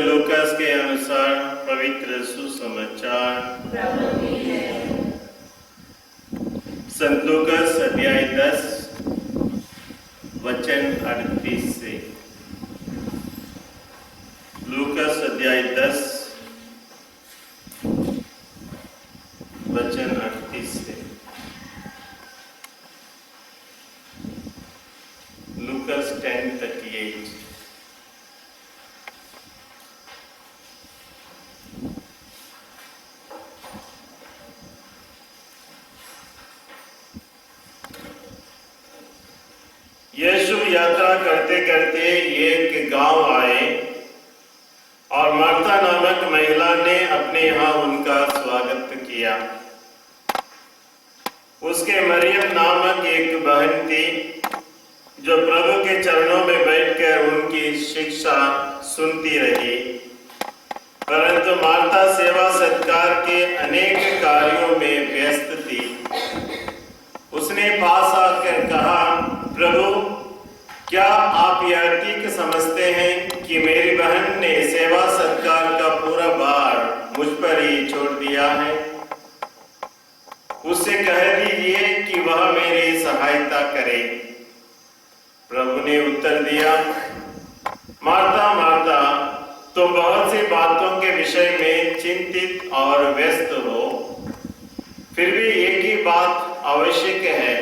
Lucas के अनुसार पवित्र सुसमाचार संत लूकास अध्याय 10 वचन 38 से। लूकास अध्याय 10 वचन 38 से। लूकास 10:38। यीशु यात्रा करते करते एक गांव आए और मार्था नामक महिला ने अपने यहाँ उनका स्वागत किया। उसके मरियम नामक एक बहन थी जो प्रभु के चरणों में बैठकर उनकी शिक्षा सुनती रही, परंतु मार्था सेवा सत्कार के अनेक कार्यों में व्यस्त थी। उसने पास आकर कहा, प्रभु, क्या आप यह ठीक समझते हैं कि मेरी बहन ने सेवा सत्कार का पूरा भार मुझ पर ही छोड़ दिया है? उससे कह दीजिए कि वह मेरी सहायता करे। प्रभु ने उत्तर दिया, मार्था मार्था, तुम बहुत सी बातों के विषय में चिंतित और व्यस्त हो, फिर भी एक ही बात आवश्यक है।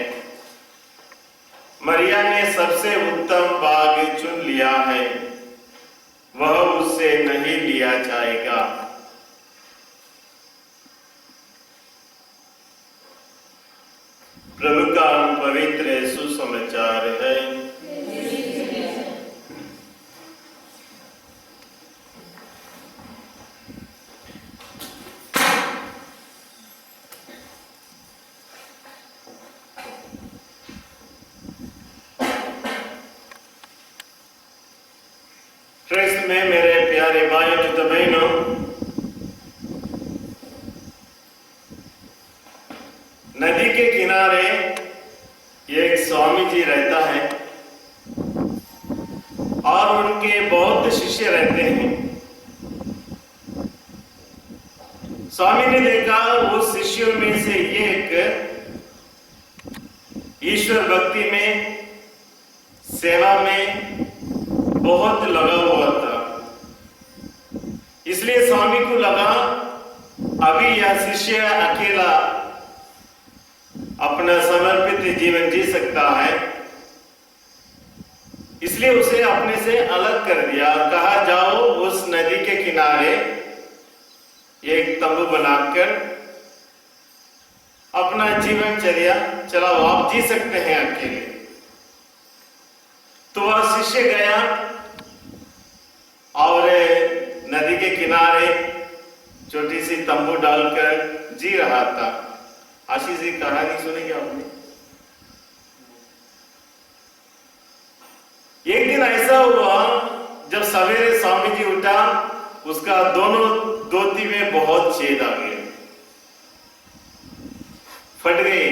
मरिया ने सबसे उत्तम भाग चुन लिया है, वह उससे नहीं लिया जाएगा। प्रभु का पवित्र सुसमाचार है। क्रिस्त में मेरे प्यारे भाई और बहनों, नदी के किनारे एक स्वामी जी रहता है और उनके बहुत शिष्य रहते हैं। स्वामी ने देखा उस शिष्यों में से एक ईश्वर भक्ति में, सेवा में बहुत लगा हुआ था। इसलिए स्वामी को लगा अभी यह शिष्य अकेला अपना समर्पित जीवन जी सकता है, इसलिए उसे अपने से अलग कर दिया। कहा, जाओ उस नदी के किनारे एक तंबू बनाकर अपना जीवन चलाओ, आप जी सकते हैं अकेले। तो वह शिष्य गया और नदी के किनारे छोटी सी तंबू डालकर जी रहा था। आशीष जी, कहानी सुनेंगे आपने? एक दिन ऐसा हुआ जब सवेरे स्वामी जी उठा, उसका दोनों धोती में बहुत छेद आ गए, फट गए।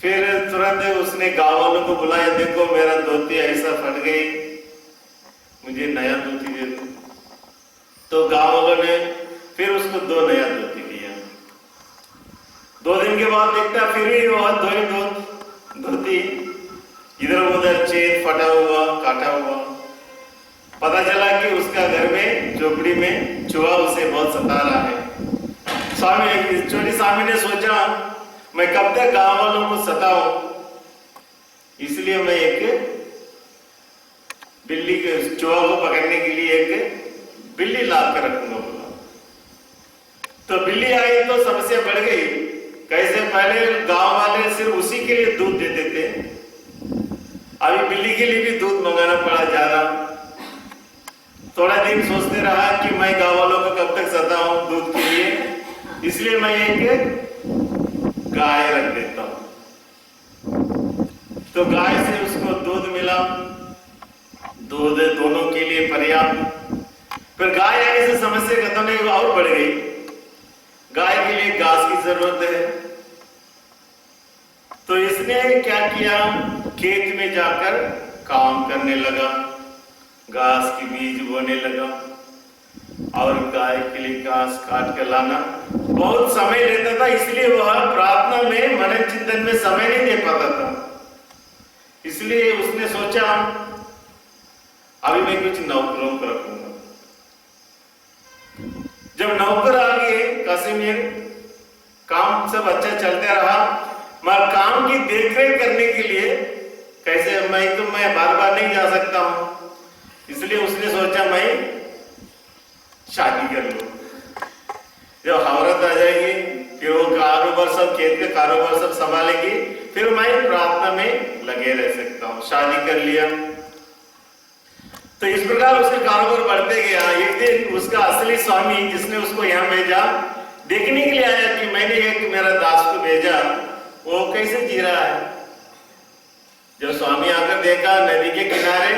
फिर तुरंत उसने गांव वालों को बुलाया, देखो मेरा धोती ऐसा फट गई, मुझे नया धोती दे दो। तो गांव वालों ने फिर उसको 2 नया धोती दिया। 2 दिन के बाद देखता फिर भी वह धोती इधर उधर छेद, फटा हुआ, काटा हुआ। पता चला कि उसका घर में झोपड़ी में चूहा उसे बहुत सता रहा है। छोटी स्वामी ने सोचा, मैं कब तक गांव वालों को सताऊं, इसलिए मैं एक बिल्ली के चूहा को पकड़ने के लिए एक बिल्ली ला कर रखूंगा बोला। तो बिल्ली आई तो समस्या बढ़ गई। कैसे? पहले गांव वाले सिर्फ उसी के लिए दूध देते थे, अभी बिल्ली के लिए भी दूध मंगाना पड़ा जा रहा। थोड़ा दिन सोचते रहा कि मैं गांव वालों को कब तक सताऊं दूध के लिए, इसलिए मैं एक गाय रख देता हूं। तो गाय से उसको दूध मिला, दूध दोनों के लिए पर्याप्त। फिर गाय आने से समस्या खत्म नहीं, और बढ़ गई। गाय के लिए घास की जरूरत है, तो इसने क्या किया, खेत में जाकर काम करने लगा, घास की बीज बोने लगा और गाय के लिए घास काट कर लाना बहुत समय लेता था, इसलिए वह प्रार्थना में मनन चिंतन में समय नहीं दे पाता था। इसलिए उसने सोचा अभी मैं कुछ नौकरों को रखूंगा। जब नौकर आ गए कासिमिर, काम सब अच्छा चलता रहा, मगर काम की देखरेख करने के लिए कैसे मैं बार बार नहीं जा सकता हूं, इसलिए उसने सोचा मैं शादी कर लूं। जब औरत आ जाएगी फिर वो कारोबार सब, खेत के कारोबार सब संभालेगी, फिर मैं प्रार्थना में लगे रह सकता हूं। शादी कर लिया तो इस प्रकार उसके कारोबार बढ़ते गया। एक दिन उसका असली स्वामी जिसने उसको यहाँ भेजा देखने के लिए आया कि मैंने एक मेरा दास को भेजा वो कैसे जी रहा है। जब स्वामी आकर देखा नदी के किनारे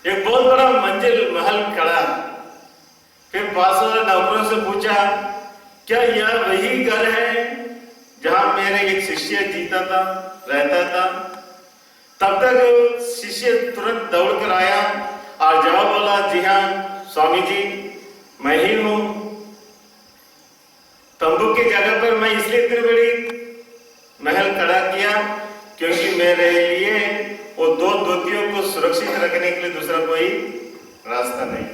एक बहुत बड़ा मंजिल महल खड़ा, फिर पास वाले नौकरों से पूछा क्या यह वही घर है जहां मेरे एक शिष्य जीता था, रहता था? तब तक शिष्य तुरंत दौड़ कर आया और जवाब बोला जी हाँ स्वामी जी मैं ही हूं। तंबू की जगह पर मैं इसलिए इतनी बड़ी महल खड़ा किया क्योंकि मेरे लिए वो दो धोतियों को सुरक्षित रखने के लिए दूसरा कोई रास्ता नहीं।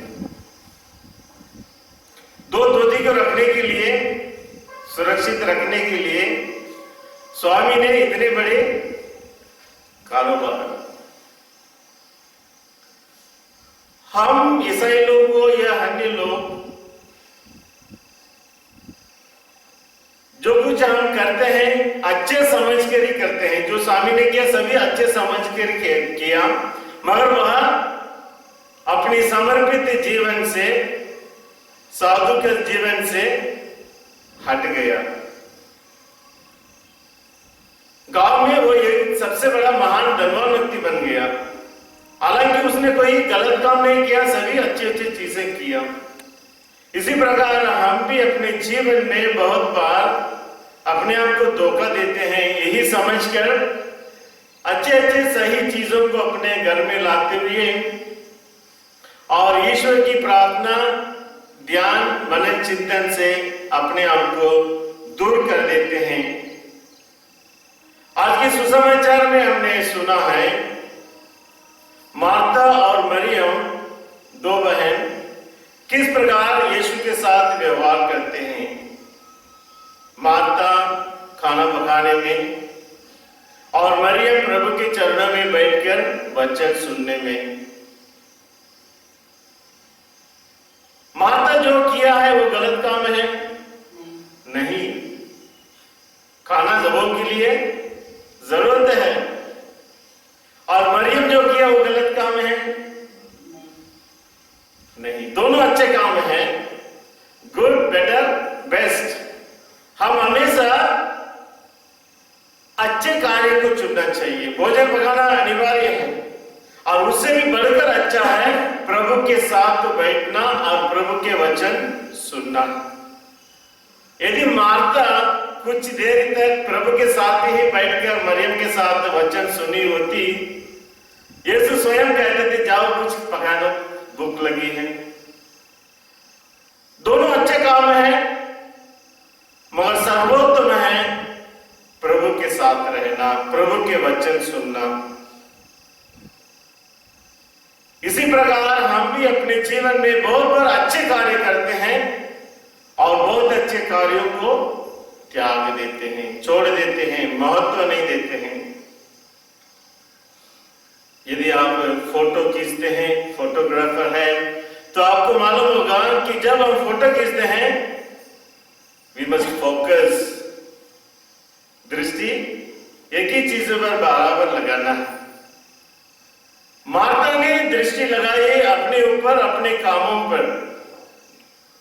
दो धोती को रखने के लिए, सुरक्षित रखने के लिए स्वामी ने इतने बड़े कारोबार। हम ईसाई लोगों या अन्य लोग जो कुछ हम करते हैं अच्छे समझ कर ही करते हैं। जो स्वामी ने किया सभी अच्छे समझ कर किया, मगर वह अपनी समर्पित जीवन से, साधु के जीवन से हट गया। गांव में वो एक सबसे बड़ा महान धनवान व्यक्ति बन गया। हालांकि उसने कोई गलत काम नहीं किया, सभी अच्छी अच्छी चीजें किया। इसी प्रकार हम भी अपने जीवन में बहुत बार अपने आप को धोखा देते हैं, यही समझकर अच्छे अच्छे सही चीजों को अपने घर में लाते हुए और ईश्वर की प्रार्थना, ध्यान, मनन चिंतन से अपने आप को दूर कर देते हैं। आज के सुसमाचार में हमने सुना है मार्था और मरियम दो बहन किस प्रकार यीशु के साथ व्यवहार करते हैं। मार्था खाना पकाने में और मरियम प्रभु के चरणों में बैठकर वचन सुनने में। मार्था जो किया है वो गलत काम है नहीं, खाना सबों के लिए जरूरत है। और मरियम जो किया वो गलत काम है नहीं, दोनों अच्छे काम हैं। Good, better, best. हम हमेशा अच्छे कार्य को चुनना चाहिए। भोजन पकाना अनिवार्य है और उससे भी बढ़कर अच्छा है प्रभु के साथ बैठना और प्रभु के वचन सुनना। यदि मार्था कुछ देर तक प्रभु के साथ ही बैठकर मरियम के साथ वचन सुनी होती, यीशु स्वयं कहते थे जाओ कुछ पका दो, भूख लगी है। दोनों अच्छे काम हैं, मगर सर्वोत्तम है प्रभु के साथ रहना, प्रभु के वचन सुनना। इसी प्रकार हम भी अपने जीवन में बहुत बार अच्छे कार्य करते हैं और बहुत अच्छे कार्यों को त्याग देते हैं, छोड़ देते हैं, महत्व नहीं देते हैं। यदि आप फोटो खींचते हैं, फोटोग्राफर है, तो आपको मालूम होगा कि जब हम फोटो खींचते हैं वी मस्ट फोकस, दृष्टि एक ही चीज पर बराबर लगाना है। मार्था ने दृष्टि लगाई अपने ऊपर, अपने कामों पर,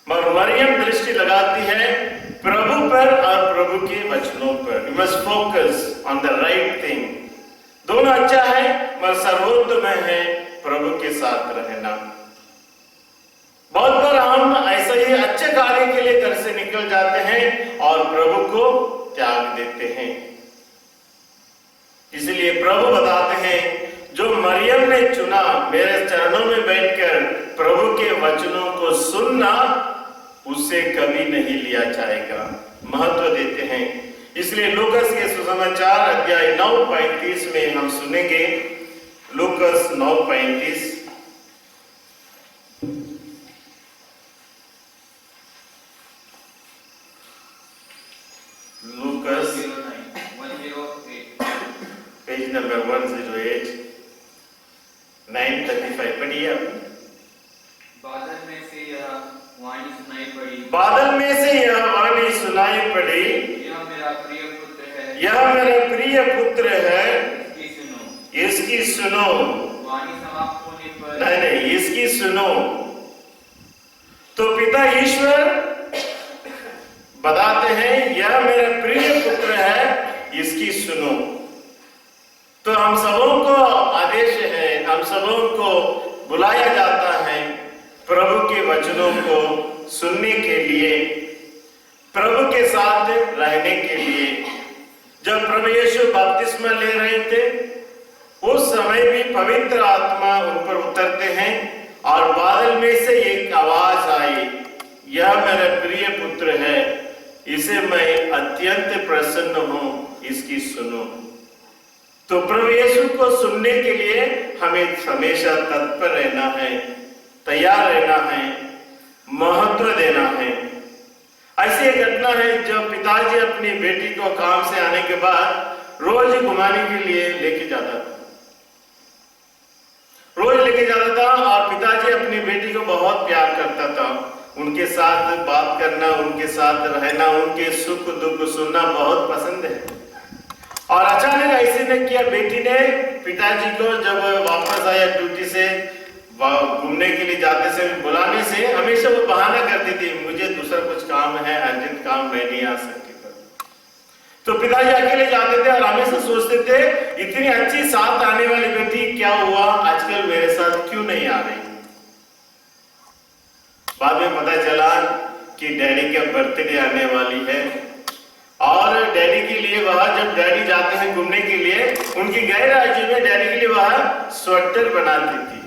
मगर मरियम दृष्टि लगाती है प्रभु पर और प्रभु के वचनों पर। We must focus on the right thing. दोनों अच्छा है, मगर सर्वोत्तम है प्रभु के साथ रहना। बहुत बार हम ऐसे ही अच्छे कार्य के लिए घर से निकल जाते हैं और प्रभु को त्याग देते हैं। इसलिए प्रभु बताते हैं जो मरियम ने चुना मेरे चरणों में बैठकर प्रभु के वचनों को सुनना, उसे कभी नहीं लिया जाएगा। महत्व देते हैं। इसलिए लूकस के सुसमाचार अध्याय 9:35 में हम सुनेंगे। लूकस 9:35। लूकस पेज नंबर 108 9:35 पढ़िए। बादल में से यह वाणी सुनाई पड़ी, बादल में से यह वाणी सुनाई पड़ी, यह मेरा प्रिय पुत्र है, यह मेरा प्रिय पुत्र है, इसकी सुनो। इसकी सुनो। वाणी समाप्त होने पर नहीं, इसकी सुनो। तो पिता ईश्वर बताते हैं यह मेरा प्रिय पुत्र है, इसकी सुनो। तो हम सबों को आदेश है, हम सबों को बुलाया जाता है प्रभु के वचनों को सुनने के लिए, प्रभु के साथ रहने के लिए। जब प्रभु यीशु बपतिस्मा ले रहे थे, उस समय भी पवित्र आत्मा उन पर उतरते हैं और बादल में से एक आवाज आई, यह मेरा प्रिय पुत्र है, इसे मैं अत्यंत प्रसन्न हूं, इसकी सुनो। तो प्रभु यीशु को सुनने के लिए हमें हमेशा तत्पर रहना है, तैयार रहना है, महत्व देना है। ऐसी एक घटना है जब पिताजी अपनी बेटी को काम से आने के बाद रोज घुमाने के लिए लेके जाता था, रोज लेके जाता था। और पिताजी अपनी बेटी को बहुत प्यार करता था, उनके साथ बात करना, उनके साथ रहना, उनके सुख दुख सुनना बहुत पसंद है। और अचानक ऐसे ने किया, बेटी ने पिताजी को जब वापस आया ड्यूटी से, घूमने के लिए जाते से बुलाने से, हमेशा वो बहाना करती थी, मुझे दूसरा कुछ काम है, अर्जेंट काम, मैं नहीं आ सकती। तो पिताजी अकेले जाते थे और हमेशा सोचते थे, इतनी अच्छी साथ आने वाली बेटी क्या हुआ, आजकल मेरे साथ क्यों नहीं आ रही। बाद में पता चला कि डैडी का बर्थडे आने वाली है और डैडी के लिए वह, जब डैडी जाते हैं घूमने के लिए, उनकी गैर राज्य में डैडी के लिए वह स्वेटर बनाती थी।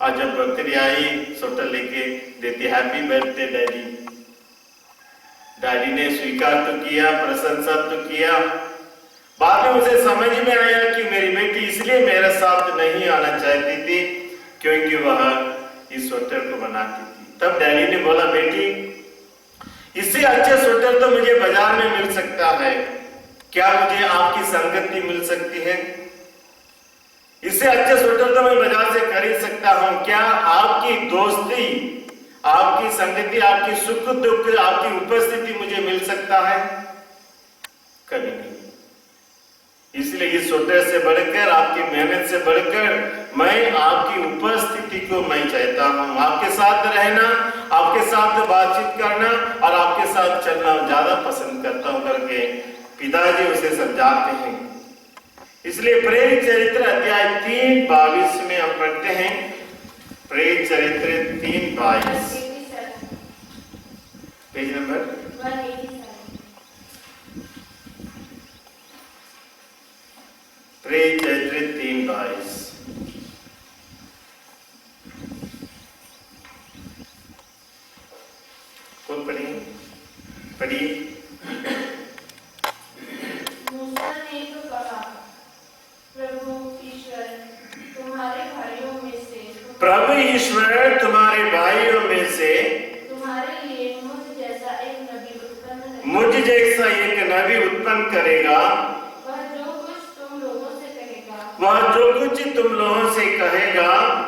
और जब बर्थडे आई, स्वेटर लेके देती, हैप्पी बर्थडे डैडी। डैडी ने स्वीकार तो किया, प्रशंसा तो किया। बाद में उसे समझ में आया कि मेरी बेटी इसलिए मेरे साथ नहीं आना चाहती थी क्योंकि वह इस स्वेटर को बनाती थी। तब डैडी ने बोला, बेटी इससे अच्छे स्वेटर तो मुझे बाजार में मिल सकता है, क्या मुझे आपकी संगति मिल सकती है? इससे अच्छे स्वेटर तो मैं बाजार से खरीद सकता हूं, क्या आपकी दोस्ती, आपकी संगति, आपकी सुख दुख, आपकी उपस्थिति मुझे मिल सकता है? कभी नहीं। इसलिए इस स्वेटर से बढ़कर, आपकी मेहनत से बढ़कर, मैं आपकी उपस्थिति को मैं चाहता हूं, आपके साथ रहना, आपके साथ बातचीत करना और आपके साथ चलना ज्यादा पसंद करता हूं करके पिताजी उसे समझाते हैं। इसलिए प्रेरित चरित्र अध्याय 3:22 में हम पढ़ते हैं। प्रेरित चरित्र 3:22, पेज नंबर 187। प्रेरित चरित्र 3:22। कौन पढ़िए? पढ़िए। मूसा ने तो कहा, प्रभु ईश्वर तुम्हारे भाइयों में से तुम्हारे लिए मुझ जैसा एक नबी उत्पन्न करेगा। वह जो कुछ तुम लोगों से कहेगा तुम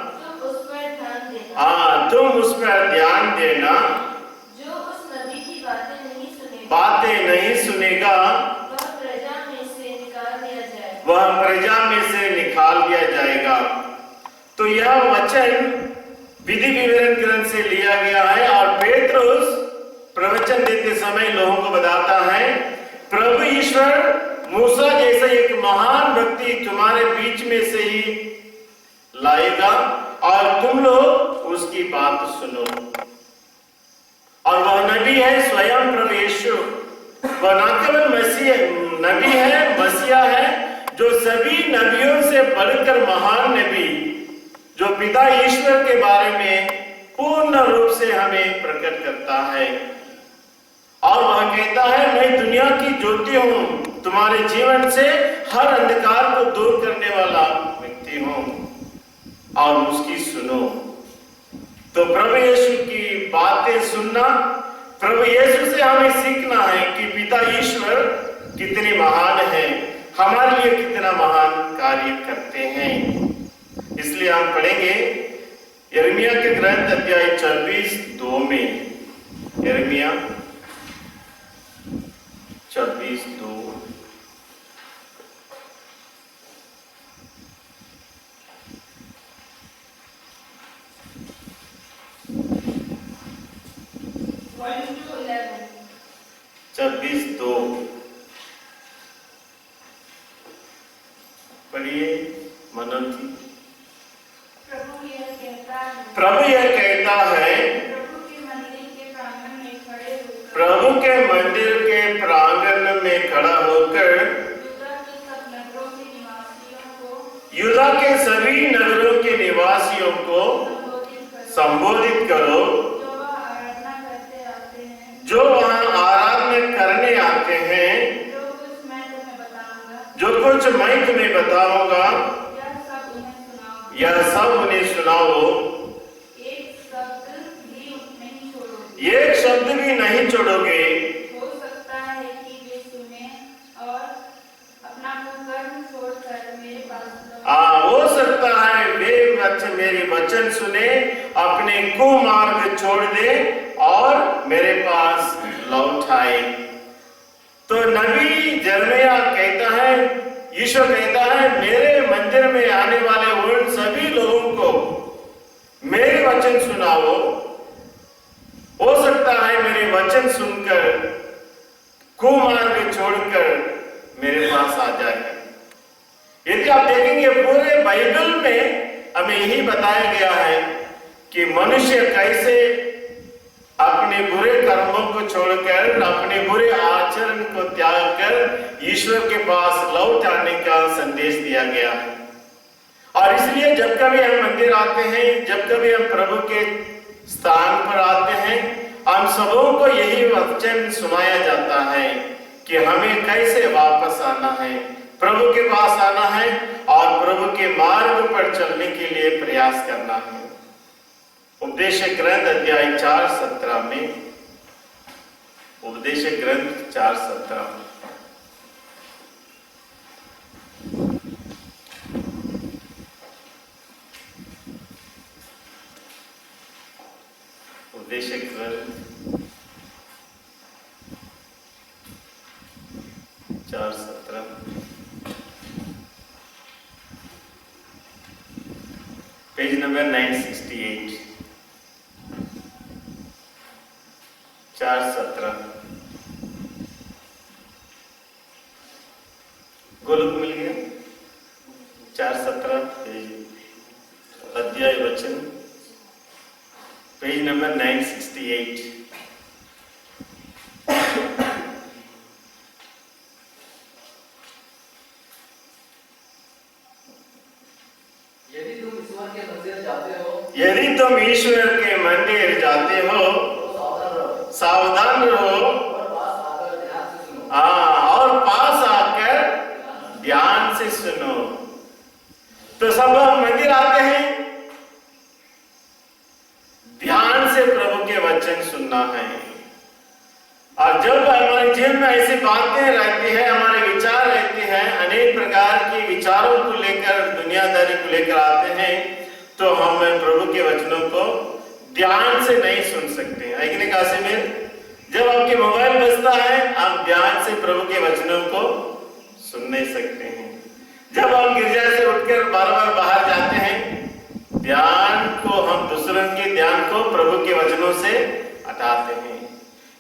उस पर ध्यान देना। तुम उस पर ध्यान देना। जो उस नबी की बातें नहीं सुनेगा, वह प्रजा में से निकाल दिया जाएगा। तो यह वचन विधि विवरण ग्रंथ से लिया गया है और पेट्रोस प्रवचन देते समय लोगों को बताता है, प्रभु ईश्वर मूसा जैसा एक महान व्यक्ति तुम्हारे बीच में से ही लाएगा और तुम लोग उसकी बात सुनो। और वह नबी है स्वयं प्रभु यीशु। वह न केवल मसीह नबी है, मसीहा है, जो सभी नबियों से बढ़कर महान नबी, जो पिता ईश्वर के बारे में पूर्ण रूप से हमें प्रकट करता है। और वह कहता है, मैं दुनिया की ज्योति हूं, तुम्हारे जीवन से हर अंधकार को दूर करने वाला व्यक्ति हूं और उसकी सुनो। तो प्रभु यीशु की बातें सुनना, प्रभु यीशु से हमें सीखना है कि पिता ईश्वर कितने महान है, हमारे लिए कितना महान कार्य करते हैं। इसलिए हम पढ़ेंगे यिर्मयाह के ग्रंथ अध्याय 26:2 में, यिर्मयाह 26:2। पढ़िए मनोज जी। प्रभु यह कहता है, प्रभु यह कहता है, प्रभु के मंदिर के प्रांगण में खड़े होकर, प्रभु के मंदिर के प्रांगण में खड़ा होकर यूदा के सभी नगरों के निवासियों को संबोधित करो, जो वहां आराधना करने आते हैं, जो कुछ मैं तुम्हें बताऊंगा, यह सब उन्हें सुनाओ। एक शब्द भी नहीं छोड़ोगे। हो सकता है कि वे सुने और अपना कुकर्म छोड़कर मेरे पास लौटें। हो सकता है वे मेरे वचन सुने, अपने कुमार्ग छोड़ दे और मेरे पास लौट आए। तो नबी यिर्मयाह कहता है, ईश्वर कहता है, मेरे मंदिर में आने वाले उन सभी लोगों को मेरे वचन सुनाओ। हो सकता है मेरे वचन सुनकर कुमार्ग छोड़कर मेरे पास आ जाए। यदि आप देखेंगे पूरे बाइबल में हमें यही बताया गया है कि मनुष्य कैसे अपने बुरे कर्मों को छोड़कर, अपने बुरे आचरण को त्याग कर ईश्वर के पास लौट आने का संदेश दिया गया है। और इसलिए जब कभी हम मंदिर आते हैं, जब कभी हम प्रभु के स्थान पर आते हैं, हम सबों को यही वचन सुनाया जाता है कि हमें कैसे वापस आना है, प्रभु के पास आना है और प्रभु के मार्ग पर चलने के लिए प्रयास करना है। उपदेश ग्रंथ अध्याय 4:17 में, उपदेश ग्रंथ 4:17, उपदेश ग्रंथ 4:17, पेज नंबर 968, 4:17। गोलक मिल गया? 4:17 पेज, अध्याय वचन, पेज नंबर 968। यदि तुम ईश्वर के मंदिर जाते हो, यदि तुम ईश्वर के मंदिर जाते हो, तो सावधान रहो और पास आकर ध्यान से सुनो। और पास आकर ध्यान से सुनो। तो सब हम मंदिर आते हैं, ध्यान से प्रभु के वचन सुनना है। और जब हमारे जीवन में ऐसी बातें रहती है, हमारे विचार रहते हैं, अनेक प्रकार के विचारों को लेकर, दुनियादारी को लेकर आते हैं, तो हम प्रभु के वचनों को ध्यान से नहीं सुन सकते। ऐकने का से में जब आपके मोबाइल बजता है, आप ध्यान से प्रभु के वचनों को सुन नहीं सकते हैं। जब हम गिरजा से उठकर बार-बार बाहर जाते हैं, ध्यान को हम दूसरों के ध्यान को प्रभु के वचनों से हटाते हैं।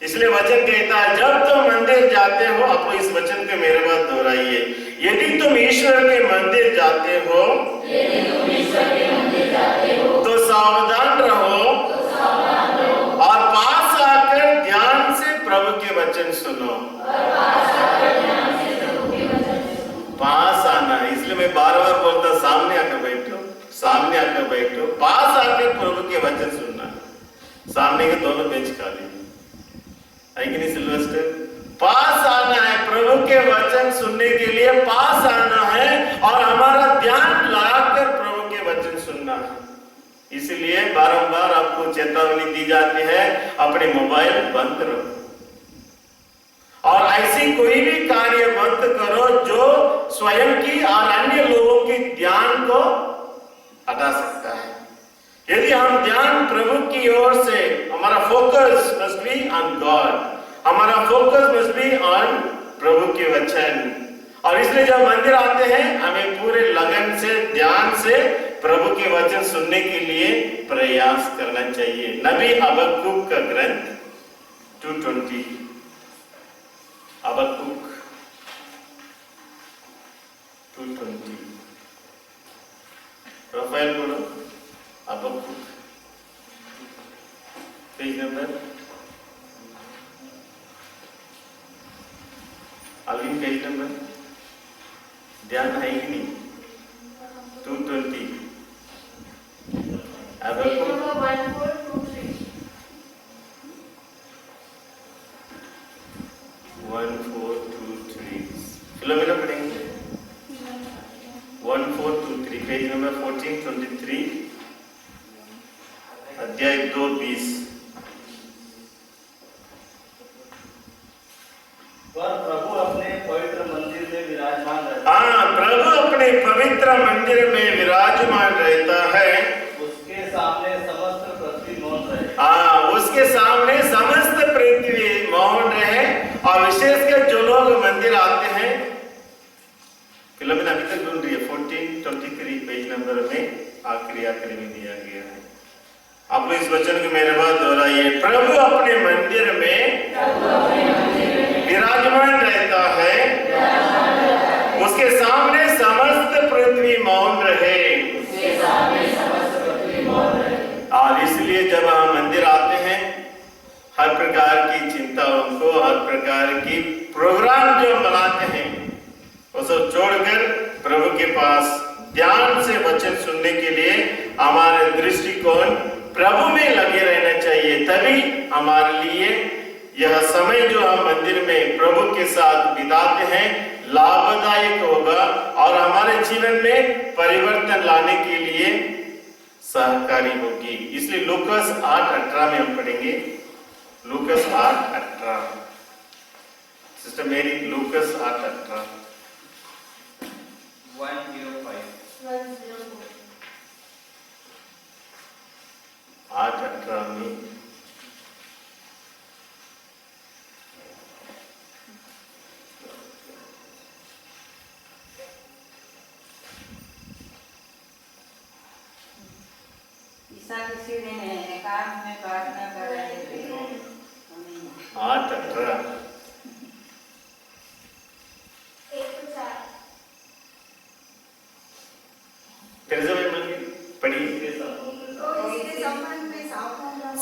इसलिए वचन कहता है, जब तुम मंदिर जाते हो, आप इस वचन को मेरे बात दोहराइए, यदि तुम ईश्वर के मंदिर जाते हो, तो सावधान रहो और पास आकर ध्यान से प्रभु के वचन सुनो। पास आना इसलिए मैं बार बार बोलता, सामने आकर बैठो, सामने आकर बैठो, पास आकर प्रभु के वचन सुनना। सामने के दोनों बेंच खाली है कि नहीं सिल्वेस्टर? पास आना है, प्रभु के वचन सुनने के लिए पास आना है और हमारा ध्यान लगाकर प्रभु के वचन सुनना है। इसलिए बारंबार आपको चेतावनी दी जाती है, अपने मोबाइल बंद रखो और ऐसी कोई भी कार्य मत करो जो स्वयं की और अन्य लोगों के ध्यान को हटा सकता है। यदि हम ध्यान प्रभु की ओर से, हमारा focus must be on God, हमारा फोकस मस्ट बी ऑन प्रभु के वचन। और इसलिए जब मंदिर आते हैं हमें पूरे लगन से, ध्यान से प्रभु के वचन सुनने के लिए प्रयास करना चाहिए। नबी हबक्कुक का ग्रंथ 2:20, हबक्कुक 2:20, प्रोफाइल बोलो, हबक्कुक, पेज नंबर, अल्विन पेज नंबर, ध्यान है कि नहीं? 2:20, हबक्कुक 1423। 1423, फिलोमेना पढ़ेंगे 1423, पेज नंबर 1423, अध्याय 2:20। पर प्रभु अपने पवित्र मंदिर में विराजमान रहता है। हाँ, प्रभु अपने पवित्र मंदिर में विराजमान रहता है। उसके सामने समस्त पृथ्वी मौन रहे। हाँ, उसके सामने समस्त पृथ्वी मौन रहे। और विशेषकर जो लोग मंदिर आते हैं, फिलोमेना अभी तक ढूंढ रही है, 1423 पेज नंबर में आखिरी में दिया गया है। आप इस वचन को मेरे बाद दोहराइए, प्रभु अपने मंदिर में विराजमान रहता है, उसके सामने समस्त पृथ्वी मौन रहे। और इसलिए जब हम मंदिर आते हैं, हर प्रकार की चिंताओं को, हर प्रकार की प्रोग्राम जो हम बनाते हैं, वो सब छोड़कर प्रभु के पास ध्यान से वचन सुनने के लिए हमारे दृष्टिकोण प्रभु में लगे रहना चाहिए। तभी हमारे लिए यह समय जो हम मंदिर में प्रभु के साथ बिताते हैं लाभदायक होगा और हमारे जीवन में परिवर्तन लाने के लिए सहकारी होगी। इसलिए लूकास 8:18 में हम पढ़ेंगे, लूकास 8:18, सिस्टर मेरी, लूकास 8:18, 105, 8:18 में ईसा किसी दिन एकांत में प्रार्थना कर रहे थे। 8:18, 104। फिर से मैं पढ़िए, इसके संबंध में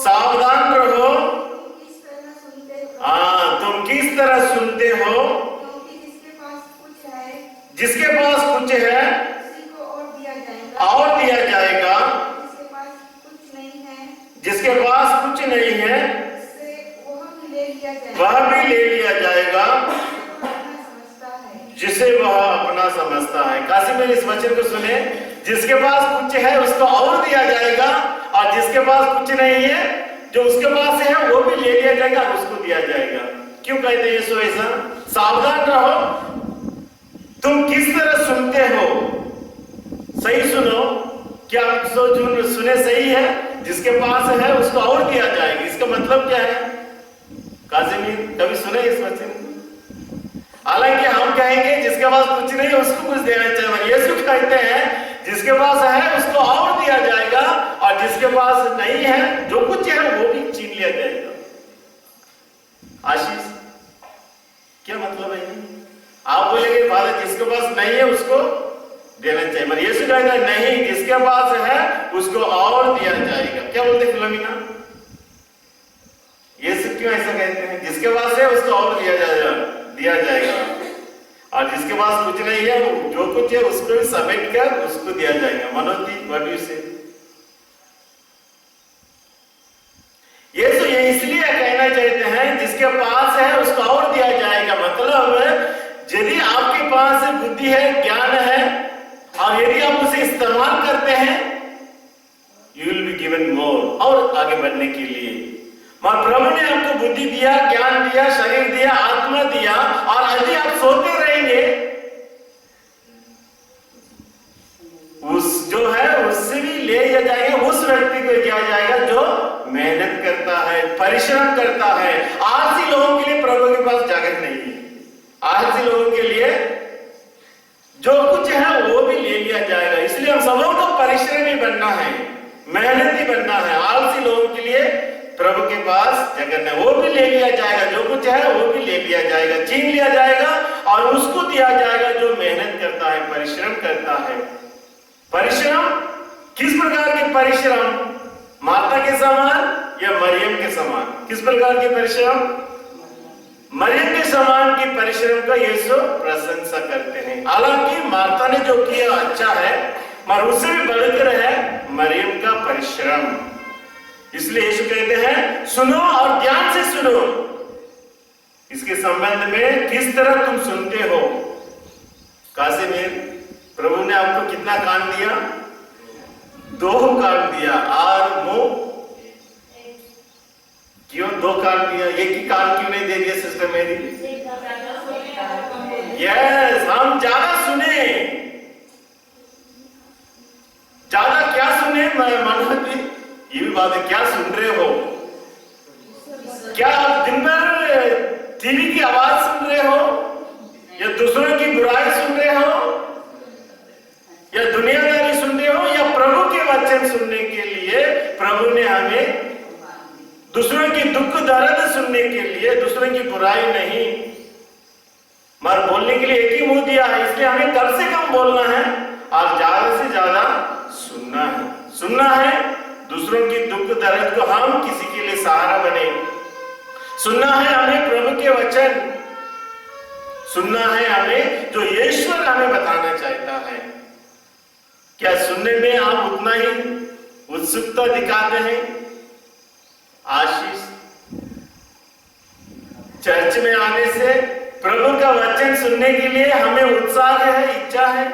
सावधान रहो। किस तरह सुनते हो? हाँ, तुम किस तरह सुनते हो, क्योंकि जिसके पास कुछ है जिसके पास कुछ है उसी को और दिया जाएगा, और दिया जाएगा, जिसके पास कुछ नहीं है जिसके पास कुछ नहीं है उससे वह भी ले लिया जाएगा, वह भी ले लिया जाएगा, अपना समझता है। जिसे वह अपना समझता है। काशी में इस वचन को सुने, जिसके पास कुछ है उसको और दिया जाएगा, और जिसके पास कुछ नहीं है, जो उसके पास है वो भी ले लिया जाएगा, उसको दिया जाएगा। क्यों कहते हैं यीशु ऐसा? सावधान रहो, तुम किस तरह सुनते हो, सही सुनो। क्या आप सुने सही है? जिसके पास है उसको और दिया जाएगा। इसका मतलब क्या है? काजिमीर कभी सुने इस वचन को? हालांकि हम कहेंगे जिसके पास कुछ नहीं है उसको कुछ देना चाहिए। यीशु कहते हैं जिसके पास है उसको और दिया जाएगा, और जिसके पास नहीं है, जो कुछ है वो भी छीन लिया जाएगा। आशीष, क्या मतलब है? आप बोलेंगे फादर जिसके पास नहीं है उसको देना चाहिए, मगर यीशु कहता है नहीं, जिसके पास है उसको और दिया जाएगा। क्या बोलते फिलोमिना? यीशु क्यों ऐसा कहते हैं? जिसके पास है उसको और दिया जाएगा। और जिसके पास कुछ नहीं है वो जो कुछ है उसको भी समेट कर उसको दिया जाएगा। Manoj ji what do you से? ये तो ये इसलिए कहना चाहते हैं जिसके पास है उसको और दिया जाएगा। मतलब यदि आपके पास बुद्धि है, ज्ञान है और यदि आप उसे इस्तेमाल करते हैं you will be given more, और आगे बढ़ने के लिए। मगर प्रभु ने आपको बुद्धि दिया, ज्ञान दिया, शरीर दिया, आत्मा दिया, और यदि आप सोते रहेंगे उस जो है उससे भी ले जाएगा, उस व्यक्ति को किया जाएगा जो मेहनत करता है, परिश्रम करता है। आलसी लोगों के लिए प्रभु के पास जगह नहीं है। आलसी लोगों के लिए जो कुछ है वो भी ले लिया जाएगा। इसलिए हम सबों को परिश्रमी बनना है, मेहनती बनना है। आलसी लोगों के लिए प्रभु के पास जगह नहीं, वो भी ले लिया जाएगा। जो कुछ है वो भी ले लिया जाएगा, छीन लिया जाएगा और उसको दिया जाएगा जो मेहनत करता है, परिश्रम करता है। परिश्रम किस प्रकार के परिश्रम? माता के समान या मरियम के समान? किस प्रकार के परिश्रम? मरियम के समान की परिश्रम का यीशु प्रशंसा करते हैं। हालांकि माता ने जो किया अच्छा है, मगर उससे भी बढ़कर है मरियम का परिश्रम। इसलिए यीशु कहते हैं सुनो और ध्यान से सुनो। इसके संबंध में किस तरह तुम सुनते हो? कासिमीर, प्रभु ने आपको कितना कान दिया? 2 कान दिया। और मुंह क्यों 2 कान दिया? एक ही कान क्यों नहीं दे दिया सिस्टर मेरी? यस, हम ज्यादा सुने। ज्यादा क्या सुने? मनोहर जी ये भी बात है, क्या सुन रहे हो? क्या आप दिन भर टीवी की आवाज सुन रहे हो, या दूसरों की बुराई सुन रहे हो, या दुनियादारी सुन रहे हो, या प्रभु के वचन सुनने के लिए प्रभु ने हमें दूसरों की दुख दर्द सुनने के लिए, दूसरों की बुराई नहीं, मगर बोलने के लिए एक ही मुंह दिया है। इसलिए हमें कम से कम बोलना है और ज्यादा से ज्यादा सुनना है। सुनना है दूसरों की दुख दर्द को, हम किसी के लिए सहारा बने। सुनना है हमें प्रभु के वचन, सुनना है हमें जो ईश्वर हमें बताना चाहता है। क्या सुनने में आप उतना ही उत्सुकता दिखाते हैं? आशीष, चर्च में आने से, प्रभु का वचन सुनने के लिए हमें उत्साह है, इच्छा है,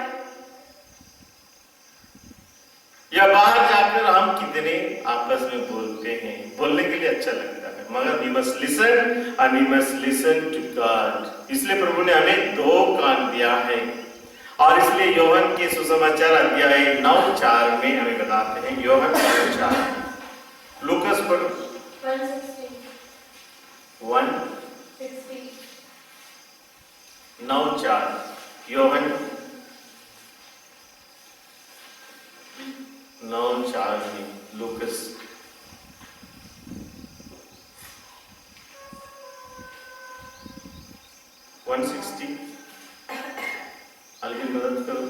या बाहर जाकर हम कितने आपस में बोलते हैं? बोलने के लिए अच्छा लगता है, मगर we must listen and we must listen to God. इसलिए प्रभु ने हमें 2 कान दिया है। और इसलिए योहन के सुसमाचार अध्याय 9:4 में हमें बताते हैं, योहन 9:4, लूकास पर 9:4, योहन 9:4 में लूकास 160 अलगी मदद करो।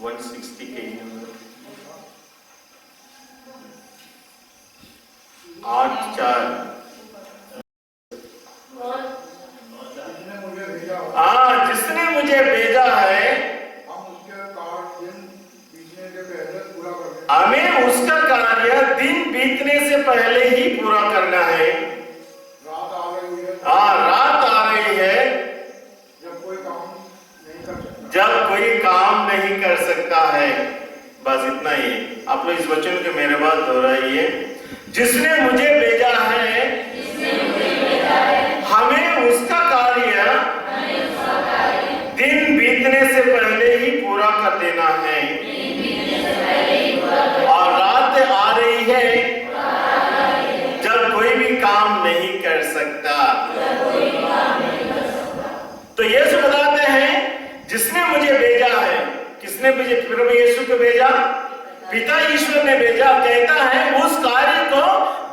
160 के नंबर 8:4। जिसने मुझे भेजा है हमें उसका कार्य दिन बीतने से पहले ही पूरा करना है। रात आ रही है जब कोई काम नहीं कर सकता है। बस इतना ही। आप लोग इस वचन के मेरे बात दोहराइए। जिसने मुझे भेजा है हमें उसका कार्य दिन बीतने से पहले ही पूरा कर देना है। और रात आ रही है जब कोई भी काम नहीं कर सकता। तो यीशु बताते हैं जिसने मुझे भेजा है। किसने प्रभु यीशु को भेजा? पिता ईश्वर ने भेजा। कहता है उस कार्य को